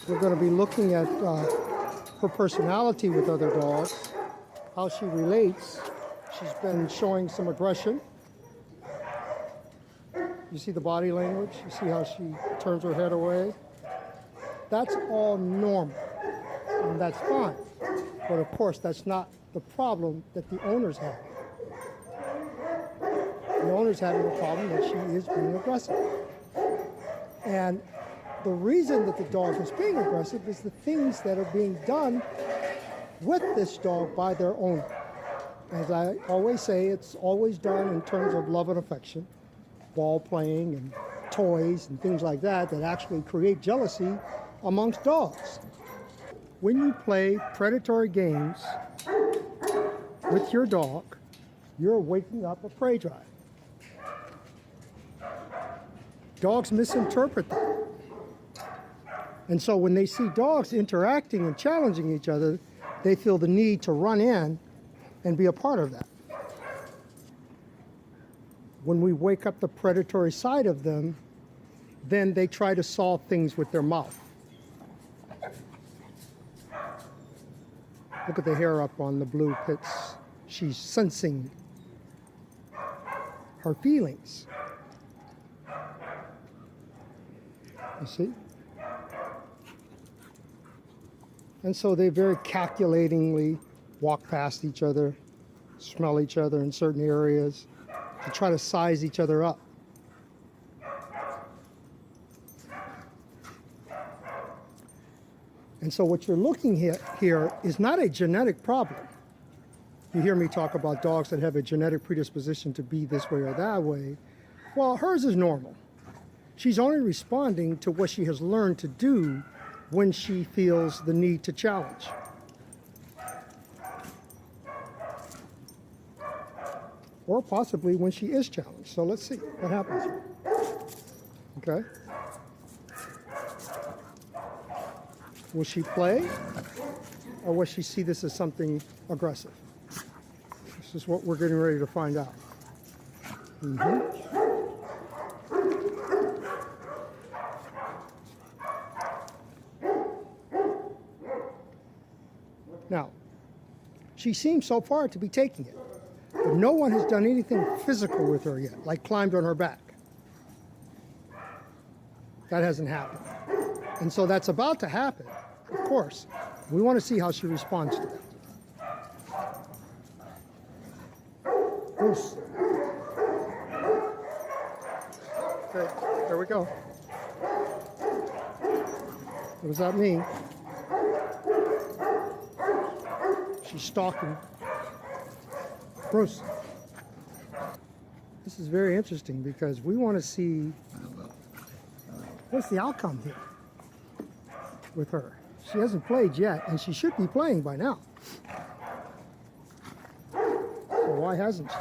We're going to be looking at her personality with other dogs, how she relates. She's been showing some aggression. You see the body language? You see how she turns her head away? That's all normal, and that's fine. But of course, that's not the problem that the owner's having. The owner's having a problem that she is being aggressive. And the reason that the dog is being aggressive is the things that are being done with this dog by their owner. As I always say, it's always done in terms of love and affection, ball playing and toys and things like that that actually create jealousy amongst dogs. When you play predatory games with your dog, you're waking up a prey drive. Dogs misinterpret that. And so when they see dogs interacting and challenging each other, they feel the need to run in and be a part of that. When we wake up the predatory side of them, then they try to solve things with their mouth. Look at the hair up on the blue pits. She's sensing her feelings. You see? And so they very calculatingly walk past each other, smell each other in certain areas, to try to size each other up. And so what you're looking at here is not a genetic problem. You hear me talk about dogs that have a genetic predisposition to be this way or that way. Well, hers is normal. She's only responding to what she has learned to do when she feels the need to challenge. Or possibly when she is challenged. So let's see what happens here. Okay. Will she play, or will she see this as something aggressive? This is what we're getting ready to find out. Now, she seems so far to be taking it, but no one has done anything physical with her yet, like climbed on her back. That hasn't happened. And so that's about to happen, of course. We want to see how she responds to that. Bruce. Okay, there we go. What does that mean? She's stalking. Bruce. This is very interesting because we want to see what's the outcome here with her. She hasn't played yet, and she should be playing by now. So why hasn't she?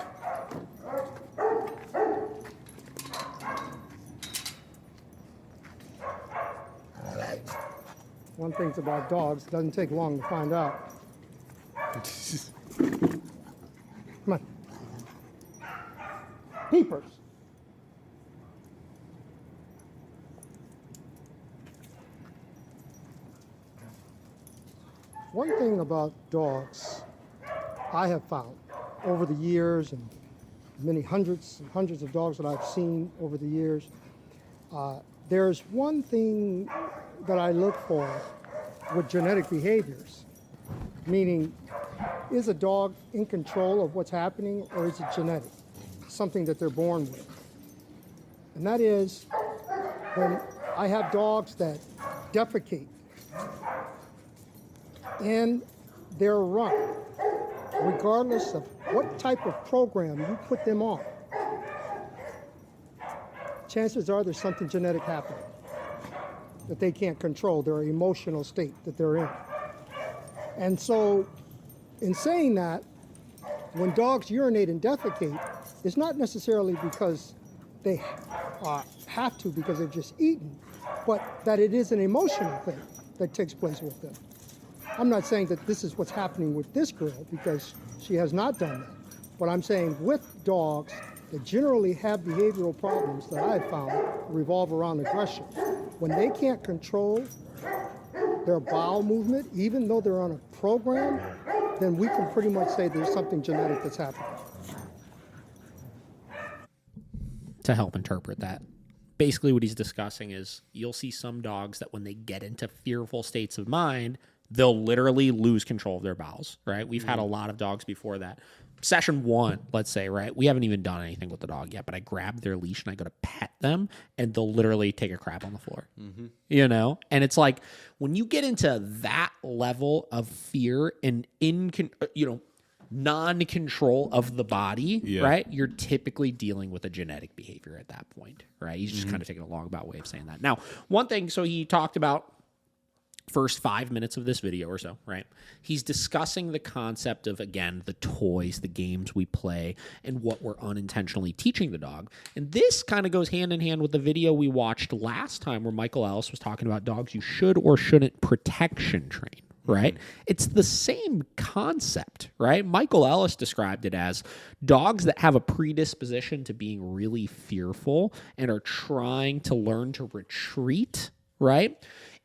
One thing about dogs, it doesn't take long to find out. Come on. Peepers. One thing about dogs I have found over the years, and many hundreds and hundreds of dogs that I've seen over the years, there's one thing that I look for with genetic behaviors, meaning, is a dog in control of what's happening, or is it genetic, something that they're born with? And that is when I have dogs that defecate in their run, regardless of what type of program you put them on, chances are there's something genetic happening that they can't control, their emotional state that they're in. And so, in saying that, when dogs urinate and defecate, it's not necessarily because they have to, because they've just eaten, but that it is an emotional thing that takes place with them. I'm not saying that this is what's happening with this girl, because she has not done that. But I'm saying with dogs that generally have behavioral problems that I've found revolve around aggression. When they can't control their bowel movement, even though they're on a program, then we can pretty much say there's something genetic that's happening. To help interpret that, basically what he's discussing is you'll see some dogs that when they get into fearful states of mind, they'll literally lose control of their bowels, right? We've had a lot of dogs before that. Session 1, let's say, right? We haven't even done anything with the dog yet, but I grab their leash and I go to pet them, and they'll literally take a crap on the floor, you know? And it's like, when you get into that level of fear and non-control of the body, right? You're typically dealing with a genetic behavior at that point, right? He's just kind of taking a long about way of saying that. Now, one thing, so he talked about first 5 minutes of this video or so, right? He's discussing the concept of, again, the toys, the games we play, and what we're unintentionally teaching the dog. And this kind of goes hand in hand with the video we watched last time where Michael Ellis was talking about dogs you should or shouldn't protection train, right? It's the same concept, right? Michael Ellis described it as dogs that have a predisposition to being really fearful and are trying to learn to retreat, right?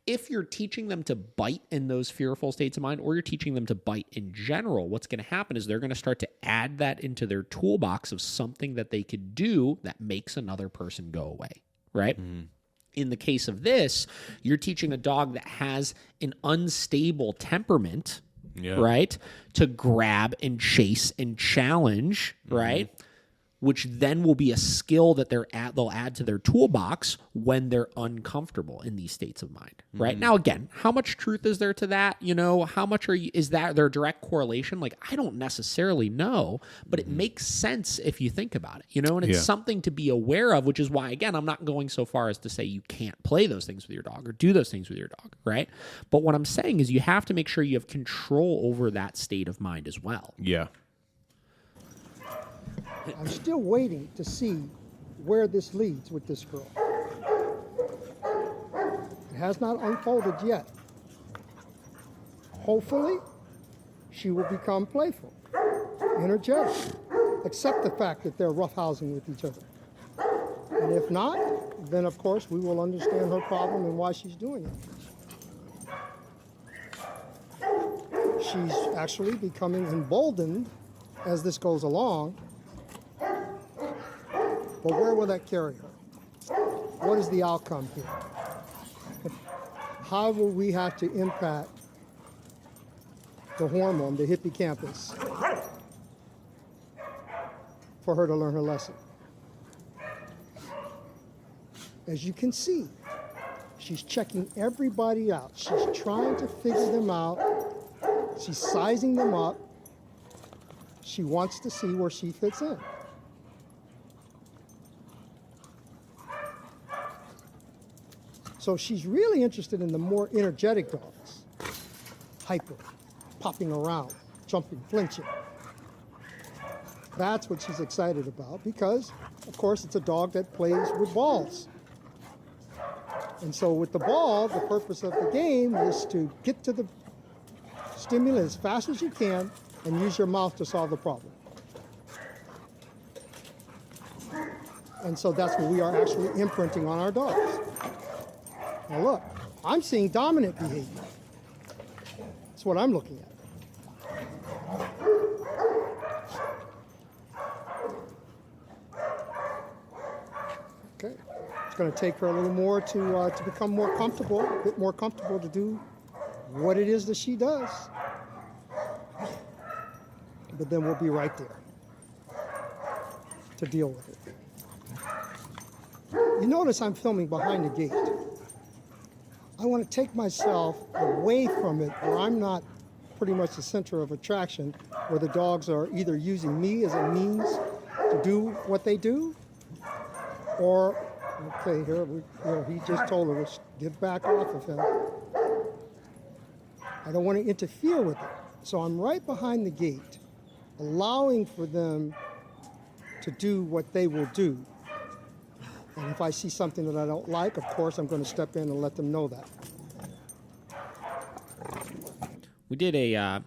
If you're teaching them to bite in those fearful states of mind, or you're teaching them to bite in general, what's going to happen is they're going to start to add that into their toolbox of something that they could do that makes another person go away, right? In the case of this, you're teaching a dog that has an unstable temperament, right, to grab and chase and challenge, right? Which then will be a skill that they'll add to their toolbox when they're uncomfortable in these states of mind, right? Now, again, how much truth is there to that? You know, how much is that their direct correlation? Like, I don't necessarily know, but it makes sense if you think about it, you know, and it's something to be aware of, which is why, again, I'm not going so far as to say you can't play those things with your dog or do those things with your dog, right? But what I'm saying is you have to make sure you have control over that state of mind as well. Yeah. I'm still waiting to see where this leads with this girl. has not unfolded yet. Hopefully, she will become playful, energetic, accept the fact that they're roughhousing with each other. And if not, then of course we will understand her problem and why she's doing it. She's actually becoming emboldened as this goes along. But where will that carry her? What is the outcome here? How will we have to impact the hormone, the hippocampus, for her to learn her lesson? As you can see, she's checking everybody out. She's trying to figure them out. She's sizing them up. She wants to see where she fits in. So she's really interested in the more energetic dogs. Hyper, popping around, jumping, flinching. That's what she's excited about because, of course, it's a dog that plays with balls. And so with the ball, the purpose of the game is to get to the stimulus as fast as you can and use your mouth to solve the problem. And so that's what we are actually imprinting on our dogs. Now look, I'm seeing dominant behavior. That's what I'm looking at. Okay, it's going to take her a little more to become more comfortable, a bit more comfortable to do what it is that she does. But then we'll be right there to deal with it. You notice I'm filming behind the gate. I want to take myself away from it where I'm not pretty much the center of attraction, where the dogs are either using me as a means to do what they do, or, okay, here he just told her to get back off of him. I don't want to interfere with it. So I'm right behind the gate, allowing for them to do what they will do. And if I see something that I don't like, of course, I'm going to step in and let them know that. We did a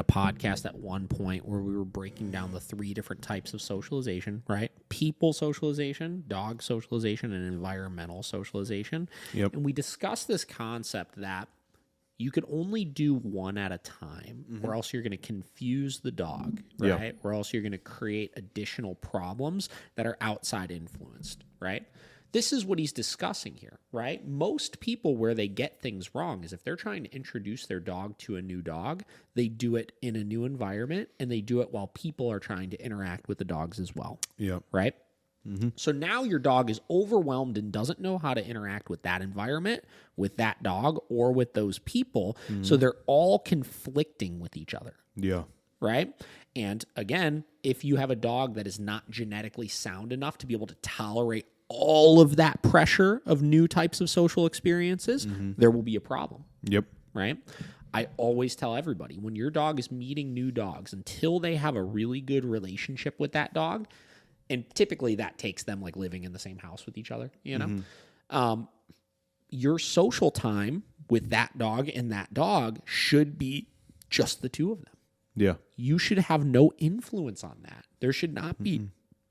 podcast at one point where we were breaking down the 3 different types of socialization, right? People socialization, dog socialization, and environmental socialization. Yep. And we discussed this concept that you can only do one at a time, or else you're going to confuse the dog, right? Yep. Or else you're going to create additional problems that are outside influenced, right? This is what he's discussing here, right? Most people, where they get things wrong is if they're trying to introduce their dog to a new dog, they do it in a new environment, and they do it while people are trying to interact with the dogs as well. Yep. Right? Mm-hmm. So now your dog is overwhelmed and doesn't know how to interact with that environment, with that dog, or with those people. Mm-hmm. So they're all conflicting with each other. Yeah. Right? And again, if you have a dog that is not genetically sound enough to be able to tolerate all of that pressure of new types of social experiences, there will be a problem. Yep. Right? I always tell everybody, when your dog is meeting new dogs, until they have a really good relationship with that dog, and typically that takes them like living in the same house with each other, you know, your social time with that dog and that dog should be just the two of them. Yeah. You should have no influence on that. There should not be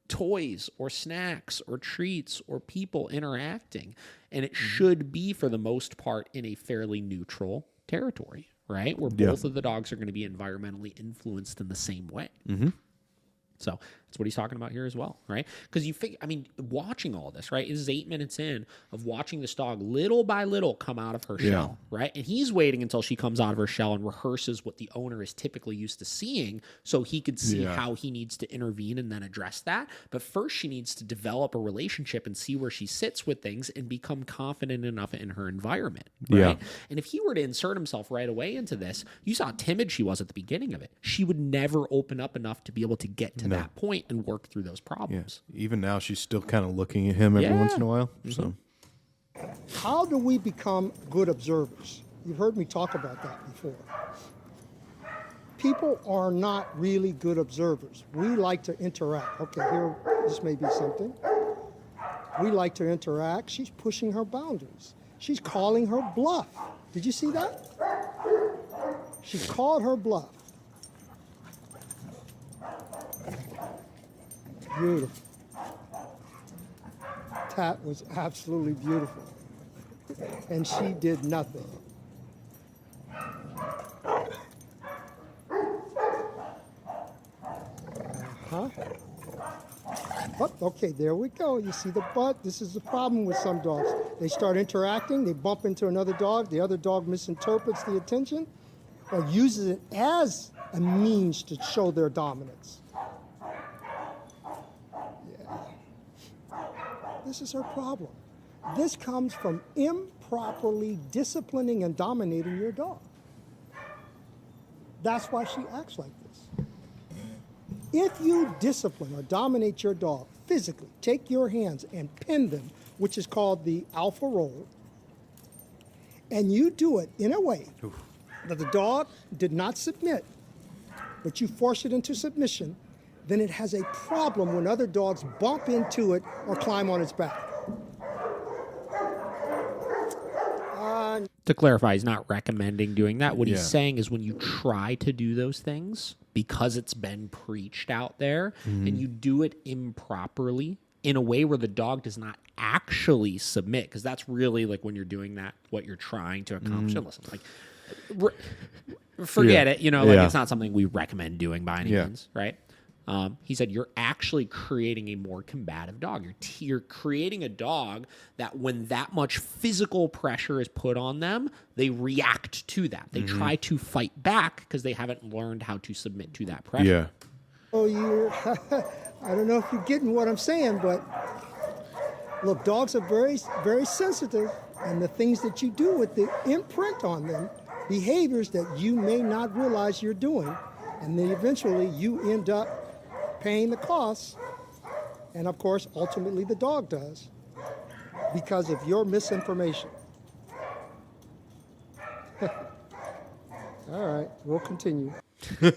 toys or snacks or treats or people interacting. And it should be, for the most part, in a fairly neutral territory, right? Where both of the dogs are going to be environmentally influenced in the same way. So that's what he's talking about here as well, right? Because you figure, I mean, watching all this, right? This is 8 minutes in of watching this dog little by little come out of her shell, right? And he's waiting until she comes out of her shell and rehearses what the owner is typically used to seeing, so he could see how he needs to intervene and then address that. But first, she needs to develop a relationship and see where she sits with things and become confident enough in her environment, right? Yeah. And if he were to insert himself right away into this, you saw how timid she was at the beginning of it. She would never open up enough to be able to get to that point and work through those problems. Yeah. Even now, she's still kind of looking at him every once in a while. So, how do we become good observers? You've heard me talk about that before. People are not really good observers. We like to interact. Okay, here, this may be something. We like to interact. She's pushing her boundaries. She's calling her bluff. Did you see that? She called her bluff. Beautiful. That was absolutely beautiful. And she did nothing. Oh, okay, there we go. You see the butt. This is the problem with some dogs. They start interacting, they bump into another dog, the other dog misinterprets the attention or uses it as a means to show their dominance. Yeah. This is her problem. This comes from improperly disciplining and dominating your dog. That's why she acts like this. If you discipline or dominate your dog physically, take your hands and pin them, which is called the alpha roll, and you do it in a way that the dog did not submit, but you force it into submission, then it has a problem when other dogs bump into it or climb on its back. To clarify, he's not recommending doing that. What he's saying is when you try to do those things, because it's been preached out there, and you do it improperly in a way where the dog does not actually submit, because that's really like when you're doing that, what you're trying to accomplish. And listen, like, forget it. You know, like it's not something we recommend doing by any means, right? He said you're actually creating a more combative dog. You're creating a dog that when that much physical pressure is put on them, they react to that. They try to fight back because they haven't learned how to submit to that pressure. Yeah. Oh, I don't know if you're getting what I'm saying, but look, dogs are very, very sensitive, and the things that you do with the imprint on them, behaviors that you may not realize you're doing, and then eventually you end up paying the costs, and of course, ultimately the dog does, because of your misinformation. All right, we'll continue. All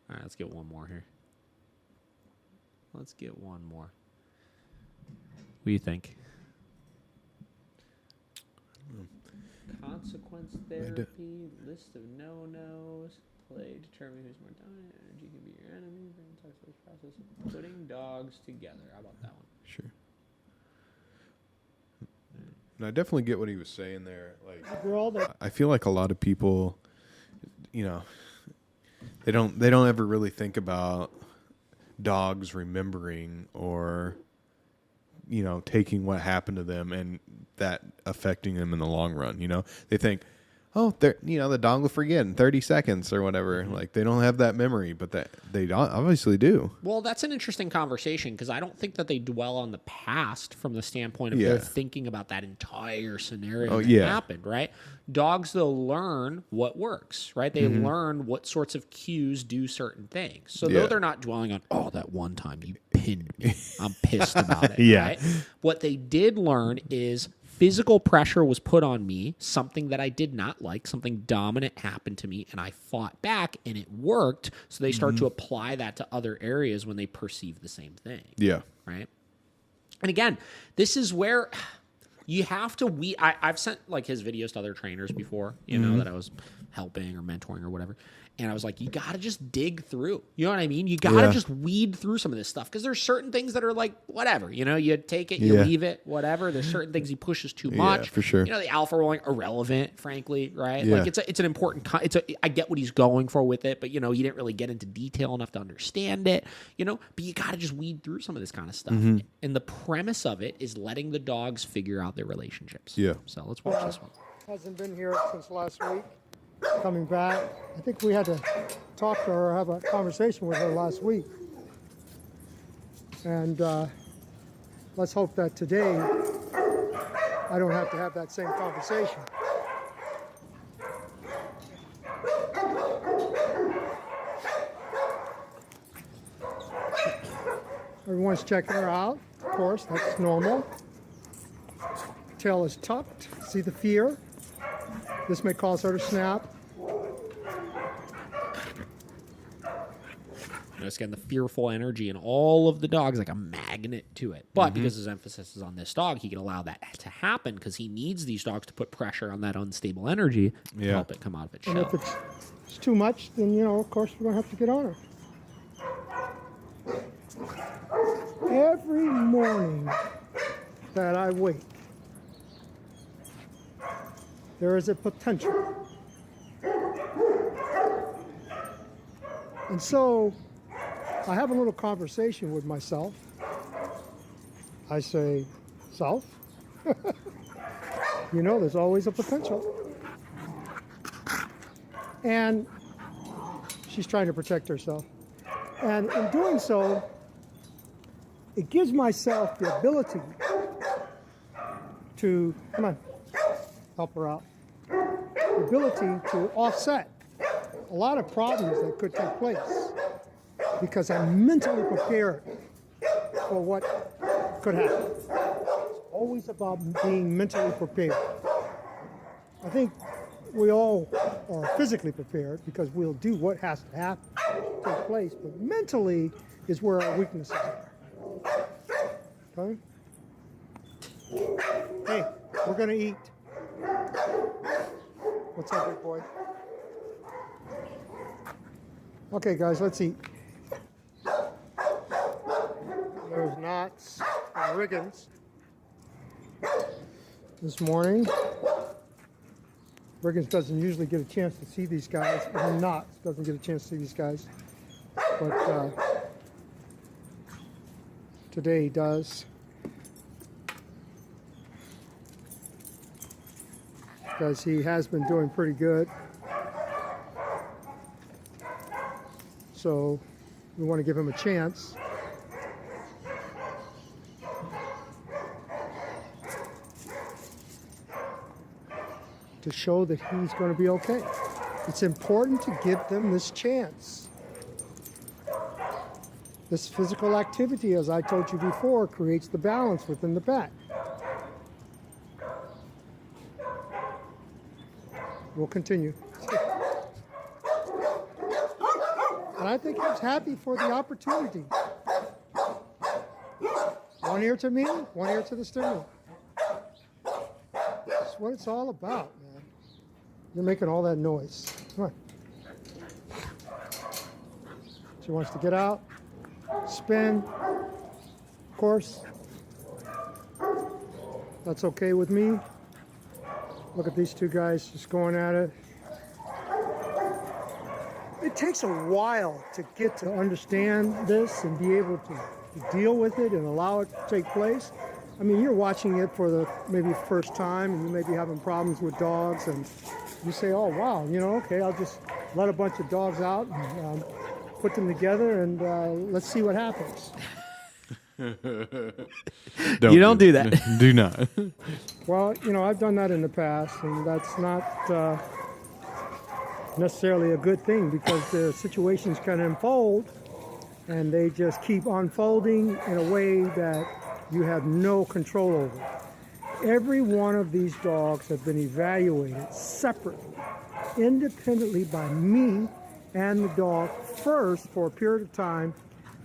right, let's get one more here. Let's get one more. What do you think? Consequence therapy, list of no-nos, play, determine who's more dominant, energy can be your enemy, brain toxic process of putting dogs together. How about that one? Sure. And I definitely get what he was saying there. Like, I feel like a lot of people, you know, they don't ever really think about dogs remembering or, you know, taking what happened to them and that affecting them in the long run. You know, they think, oh, the dog will forget in 30 seconds or whatever. Like, they don't have that memory, but that they obviously do. Well, that's an interesting conversation because I don't think that they dwell on the past from the standpoint of they're thinking about that entire scenario that happened, right? Dogs, they'll learn what works, right? They learn what sorts of cues do certain things. So though they're not dwelling on, oh, that one time you pinned me, I'm pissed about it, right? What they did learn is physical pressure was put on me, something that I did not like, something dominant happened to me, and I fought back, and it worked. So they start to apply that to other areas when they perceive the same thing. Yeah. Right? And again, this is where you have to... I've sent like his videos to other trainers before, you know, that I was helping or mentoring or whatever. And I was like, you got to just dig through. You know what I mean? You got to just weed through some of this stuff because there's certain things that are like, whatever. You know, you take it, you leave it, whatever. There's certain things he pushes too much. Yeah, for sure. You know, the alpha rolling, irrelevant, frankly, right? Yeah. Like, it's an important... I get what he's going for with it, but, you know, he didn't really get into detail enough to understand it, you know? But you got to just weed through some of this kind of stuff. And the premise of it is letting the dogs figure out their relationships. Yeah. So let's watch this one. Hasn't been here since last week. Coming back. I think we had to talk to her, have a conversation with her last week. And let's hope that today I don't have to have that same conversation. Everyone's checking her out, of course, that's normal. Tail is tucked, see the fear? This may cause her to snap. It's getting the fearful energy in all of the dogs like a magnet to it. But because his emphasis is on this dog, he can allow that to happen because he needs these dogs to put pressure on that unstable energy to help it come out of its shell. And if it's too much, then, of course, we're going to have to get on her. Every morning that I wake, there is a potential. And so I have a little conversation with myself. I say, self, there's always a potential. And she's trying to protect herself. And in doing so, it gives myself the ability to, come on, help her out, the ability to offset a lot of problems that could take place because I'm mentally prepared for what could happen. It's always about being mentally prepared. I think we all are physically prepared because we'll do what has to happen, take place, but mentally is where our weaknesses are. Okay? Hey, we're gonna eat. What's up, big boy? Okay, guys, let's eat. There's knots and riggins. This morning, Riggins doesn't usually get a chance to see these guys, and Knots doesn't get a chance to see these guys, but today he does. Because he has been doing pretty good. So we want to give him a chance. To show that he's going to be okay. It's important to give them this chance. This physical activity, as I told you before, creates the balance within the pet. We'll continue. And I think he's happy for the opportunity. One ear to me, one ear to the steering. That's what it's all about, man. You're making all that noise. Come on. She wants to get out, spin, of course. That's okay with me. Look at these two guys just going at it. It takes a while to get to understand this and be able to deal with it and allow it to take place. I mean, you're watching it for the maybe first time and you may be having problems with dogs and you say, oh, wow, okay, I'll just let a bunch of dogs out and put them together and let's see what happens. You don't do that. Do not. Well, I've done that in the past, and that's not necessarily a good thing because the situations can unfold, and they just keep unfolding in a way that you have no control over. Every one of these dogs have been evaluated separately, independently by me and the dog first for a period of time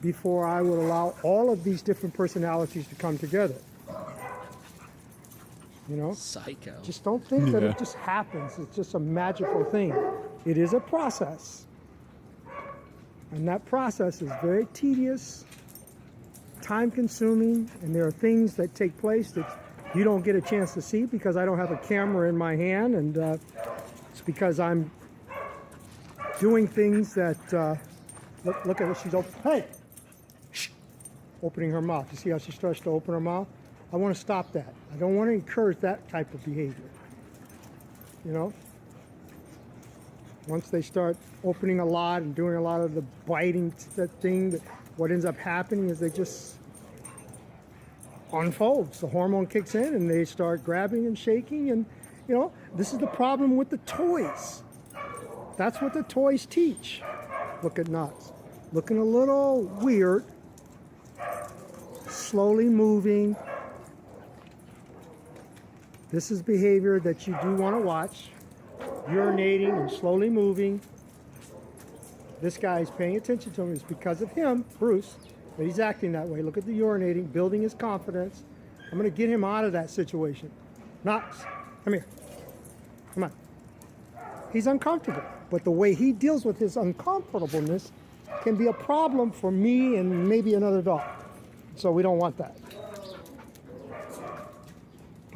before I would allow all of these different personalities to come together. Psycho. Just don't think that it just happens. It's just a magical thing. It is a process. And that process is very tedious, time-consuming, and there are things that take place that you don't get a chance to see because I don't have a camera in my hand, and it's because I'm doing things that, look at what she's open. Hey! Shh. Opening her mouth. You see how she starts to open her mouth? I want to stop that. I don't want to encourage that type of behavior. Once they start opening a lot and doing a lot of the biting thing, what ends up happening is they just unfolds. The hormone kicks in and they start grabbing and shaking, and this is the problem with the toys. That's what the toys teach. Look at Nuts. Looking a little weird. Slowly moving. This is behavior that you do want to watch. Urinating and slowly moving. this guy is paying attention to him. It's because of him, Bruce, that he's acting that way. Look at the urinating, building his confidence. I'm going to get him out of that situation. Knox, come here. Come on. He's uncomfortable, but the way he deals with his uncomfortableness can be a problem for me and maybe another dog. So we don't want that.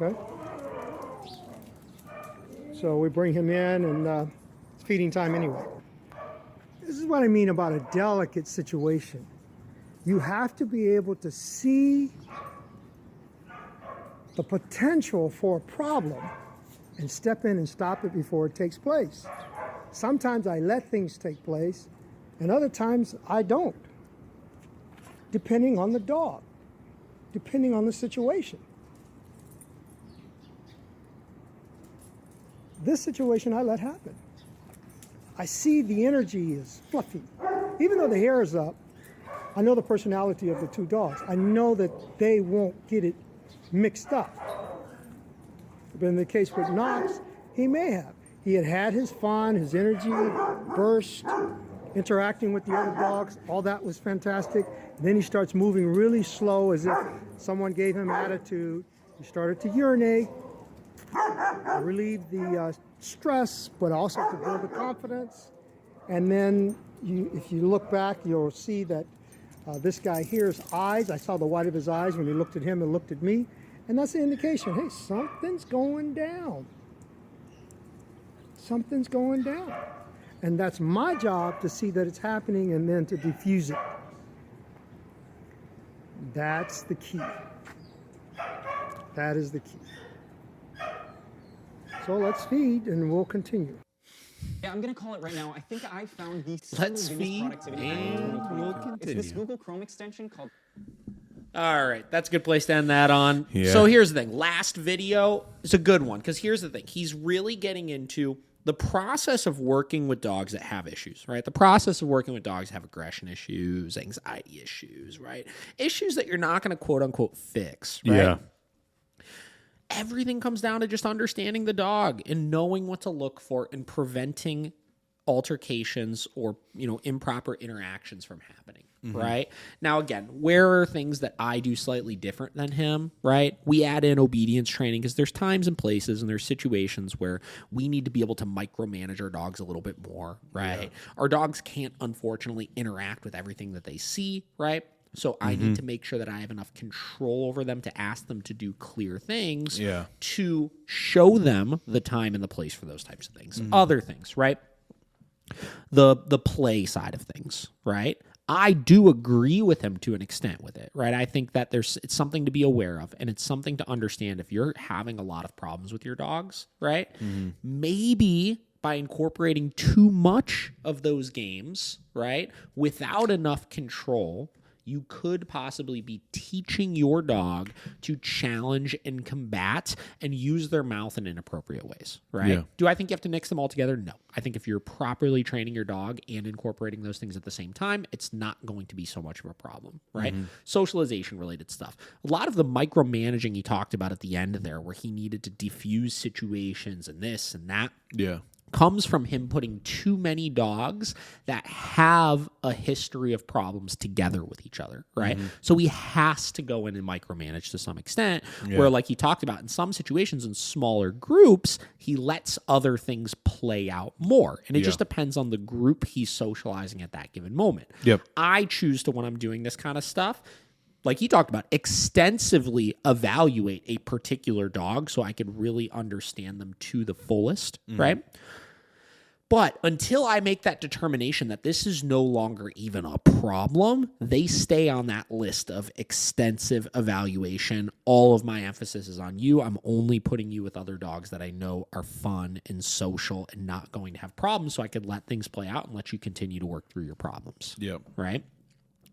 Okay? So we bring him in, and it's feeding time anyway. This is what I mean about a delicate situation. You have to be able to see the potential for a problem and step in and stop it before it takes place. Sometimes I let things take place, and other times I don't, depending on the dog, depending on the situation. This situation I let happen. I see the energy is fluffy. Even though the hair is up, I know the personality of the two dogs. I know that they won't get it mixed up. But in the case with Knox, he may have. He had his fun, his energy burst, interacting with the other dogs. All that was fantastic. Then he starts moving really slow as if someone gave him attitude. He started to urinate, relieve the stress, but also to build the confidence. And then if you look back, you'll see that this guy here's eyes. I saw the white of his eyes when he looked at him and looked at me. And that's an indication, hey, something's going down. Something's going down. And that's my job to see that it's happening and then to diffuse it. That's the key. That is the key. So let's feed and we'll continue. Yeah, I'm going to call it right now. I think I found the Let's single biggest feed productivity hack in and 2022. we'll continue. It's this Google Chrome extension called... All right, that's a good place to end that on. Yeah. So here's the thing. Last video is a good one because here's the thing. He's really getting into the process of working with dogs that have issues, right? The process of working with dogs that have aggression issues, anxiety issues, right? Issues that you're not going to quote-unquote fix, right? Yeah. Everything comes down to just understanding the dog and knowing what to look for and preventing altercations or, improper interactions from happening, right? Now, again, where are things that I do slightly different than him, right? We add in obedience training because there's times and places and there's situations where we need to be able to micromanage our dogs a little bit more, right? Yeah. Our dogs can't, unfortunately, interact with everything that they see, right? So I need to make sure that I have enough control over them to ask them to do clear things to show them the time and the place for those types of things. Other things, right? The play side of things, right? I do agree with him to an extent with it, right? I think that it's something to be aware of, and it's something to understand if you're having a lot of problems with your dogs, right? Maybe by incorporating too much of those games, right, without enough control, you could possibly be teaching your dog to challenge and combat and use their mouth in inappropriate ways, right? Yeah. Do I think you have to mix them all together? No. I think if you're properly training your dog and incorporating those things at the same time, it's not going to be so much of a problem, right? Socialization related stuff. A lot of the micromanaging he talked about at the end there where he needed to diffuse situations and this and that. Yeah. Comes from him putting too many dogs that have a history of problems together with each other, right? So he has to go in and micromanage to some extent, where like he talked about in some situations in smaller groups, he lets other things play out more. And it just depends on the group he's socializing at that given moment. I choose to, when I'm doing this kind of stuff, like he talked about, extensively evaluate a particular dog so I could really understand them to the fullest, right? But until I make that determination that this is no longer even a problem, they stay on that list of extensive evaluation. All of my emphasis is on you. I'm only putting you with other dogs that I know are fun and social and not going to have problems so I could let things play out and let you continue to work through your problems. Right?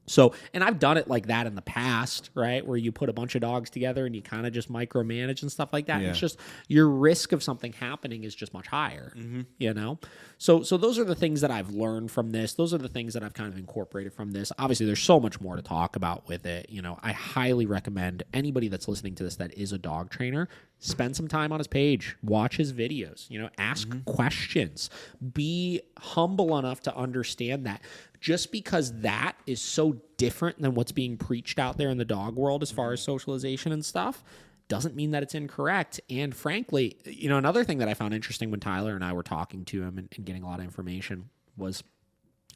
So, and I've done it like that in the past, right? Where you put a bunch of dogs together and you kind of just micromanage and stuff like that. It's just your risk of something happening is just much higher, you know? So those are the things that I've learned from this. Those are the things that I've kind of incorporated from this. Obviously, there's so much more to talk about with it. You know, I highly recommend anybody that's listening to this that is a dog trainer, spend some time on his page, watch his videos, ask questions, be humble enough to understand that just because that is so different than what's being preached out there in the dog world as far as socialization and stuff doesn't mean that it's incorrect. And frankly, another thing that I found interesting when Tyler and I were talking to him and getting a lot of information was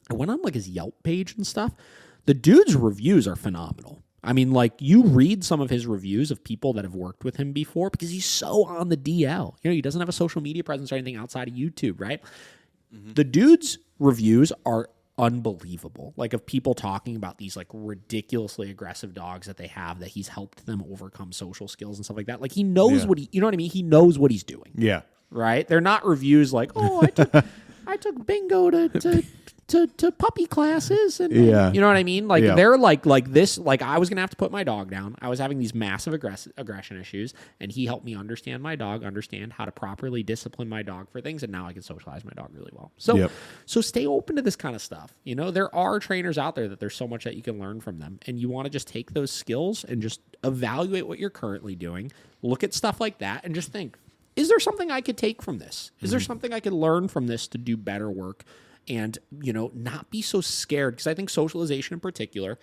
I went on like his Yelp page and stuff. The dude's reviews are phenomenal. I mean, like, you read some of his reviews of people that have worked with him before because he's so on the DL. He doesn't have a social media presence or anything outside of YouTube, right? The dude's reviews are unbelievable. Like, of people talking about these like ridiculously aggressive dogs that they have, that he's helped them overcome social skills and stuff like that. Like, he knows what you know what I mean? He knows what he's doing. Yeah. Right? They're not reviews like, oh, I took Bingo to puppy classes, and you know what I mean? Like, they're like this. Like, I was gonna have to put my dog down. I was having these massive aggression issues, and he helped me understand my dog, understand how to properly discipline my dog for things, and now I can socialize my dog really well. So, so stay open to this kind of stuff. There are trainers out there that there's so much that you can learn from them, and you want to just take those skills and just evaluate what you're currently doing, look at stuff like that, and just think, is there something I could take from this? Is there something I could learn from this to do better work? And, not be so scared, because I think socialization in particular,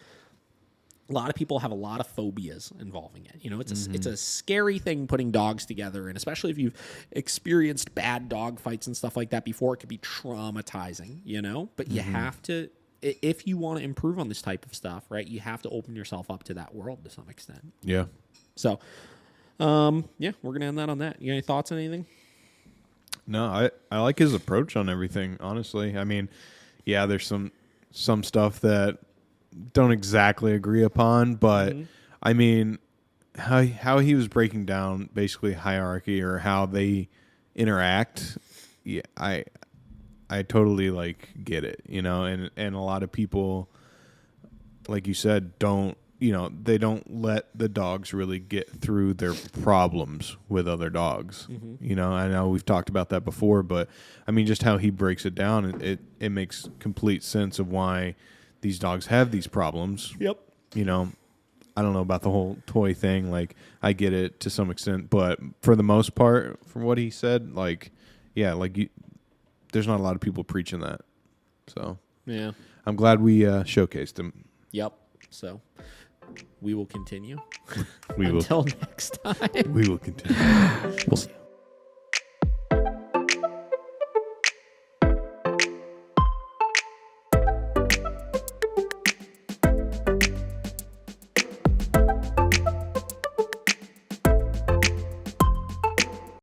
a lot of people have a lot of phobias involving it. It's a scary thing putting dogs together, and especially if you've experienced bad dog fights and stuff like that before, it could be traumatizing, But you have to, if you want to improve on this type of stuff, right, you have to open yourself up to that world to some extent. Yeah. So, we're going to end that on that. You got any thoughts on anything? No, I like his approach on everything, honestly. I mean, yeah, there's some stuff that don't exactly agree upon, but I mean, how he was breaking down basically hierarchy or how they interact, yeah, I totally get it, and a lot of people, like you said, they don't let the dogs really get through their problems with other dogs. I know we've talked about that before, but I mean, just how he breaks it down, it makes complete sense of why these dogs have these problems. Yep. I don't know about the whole toy thing. Like, I get it to some extent, but for the most part, from what he said, there's not a lot of people preaching that. So yeah, I'm glad we showcased him. Yep. So we will continue. We will. Until next time. We will continue. We'll see you.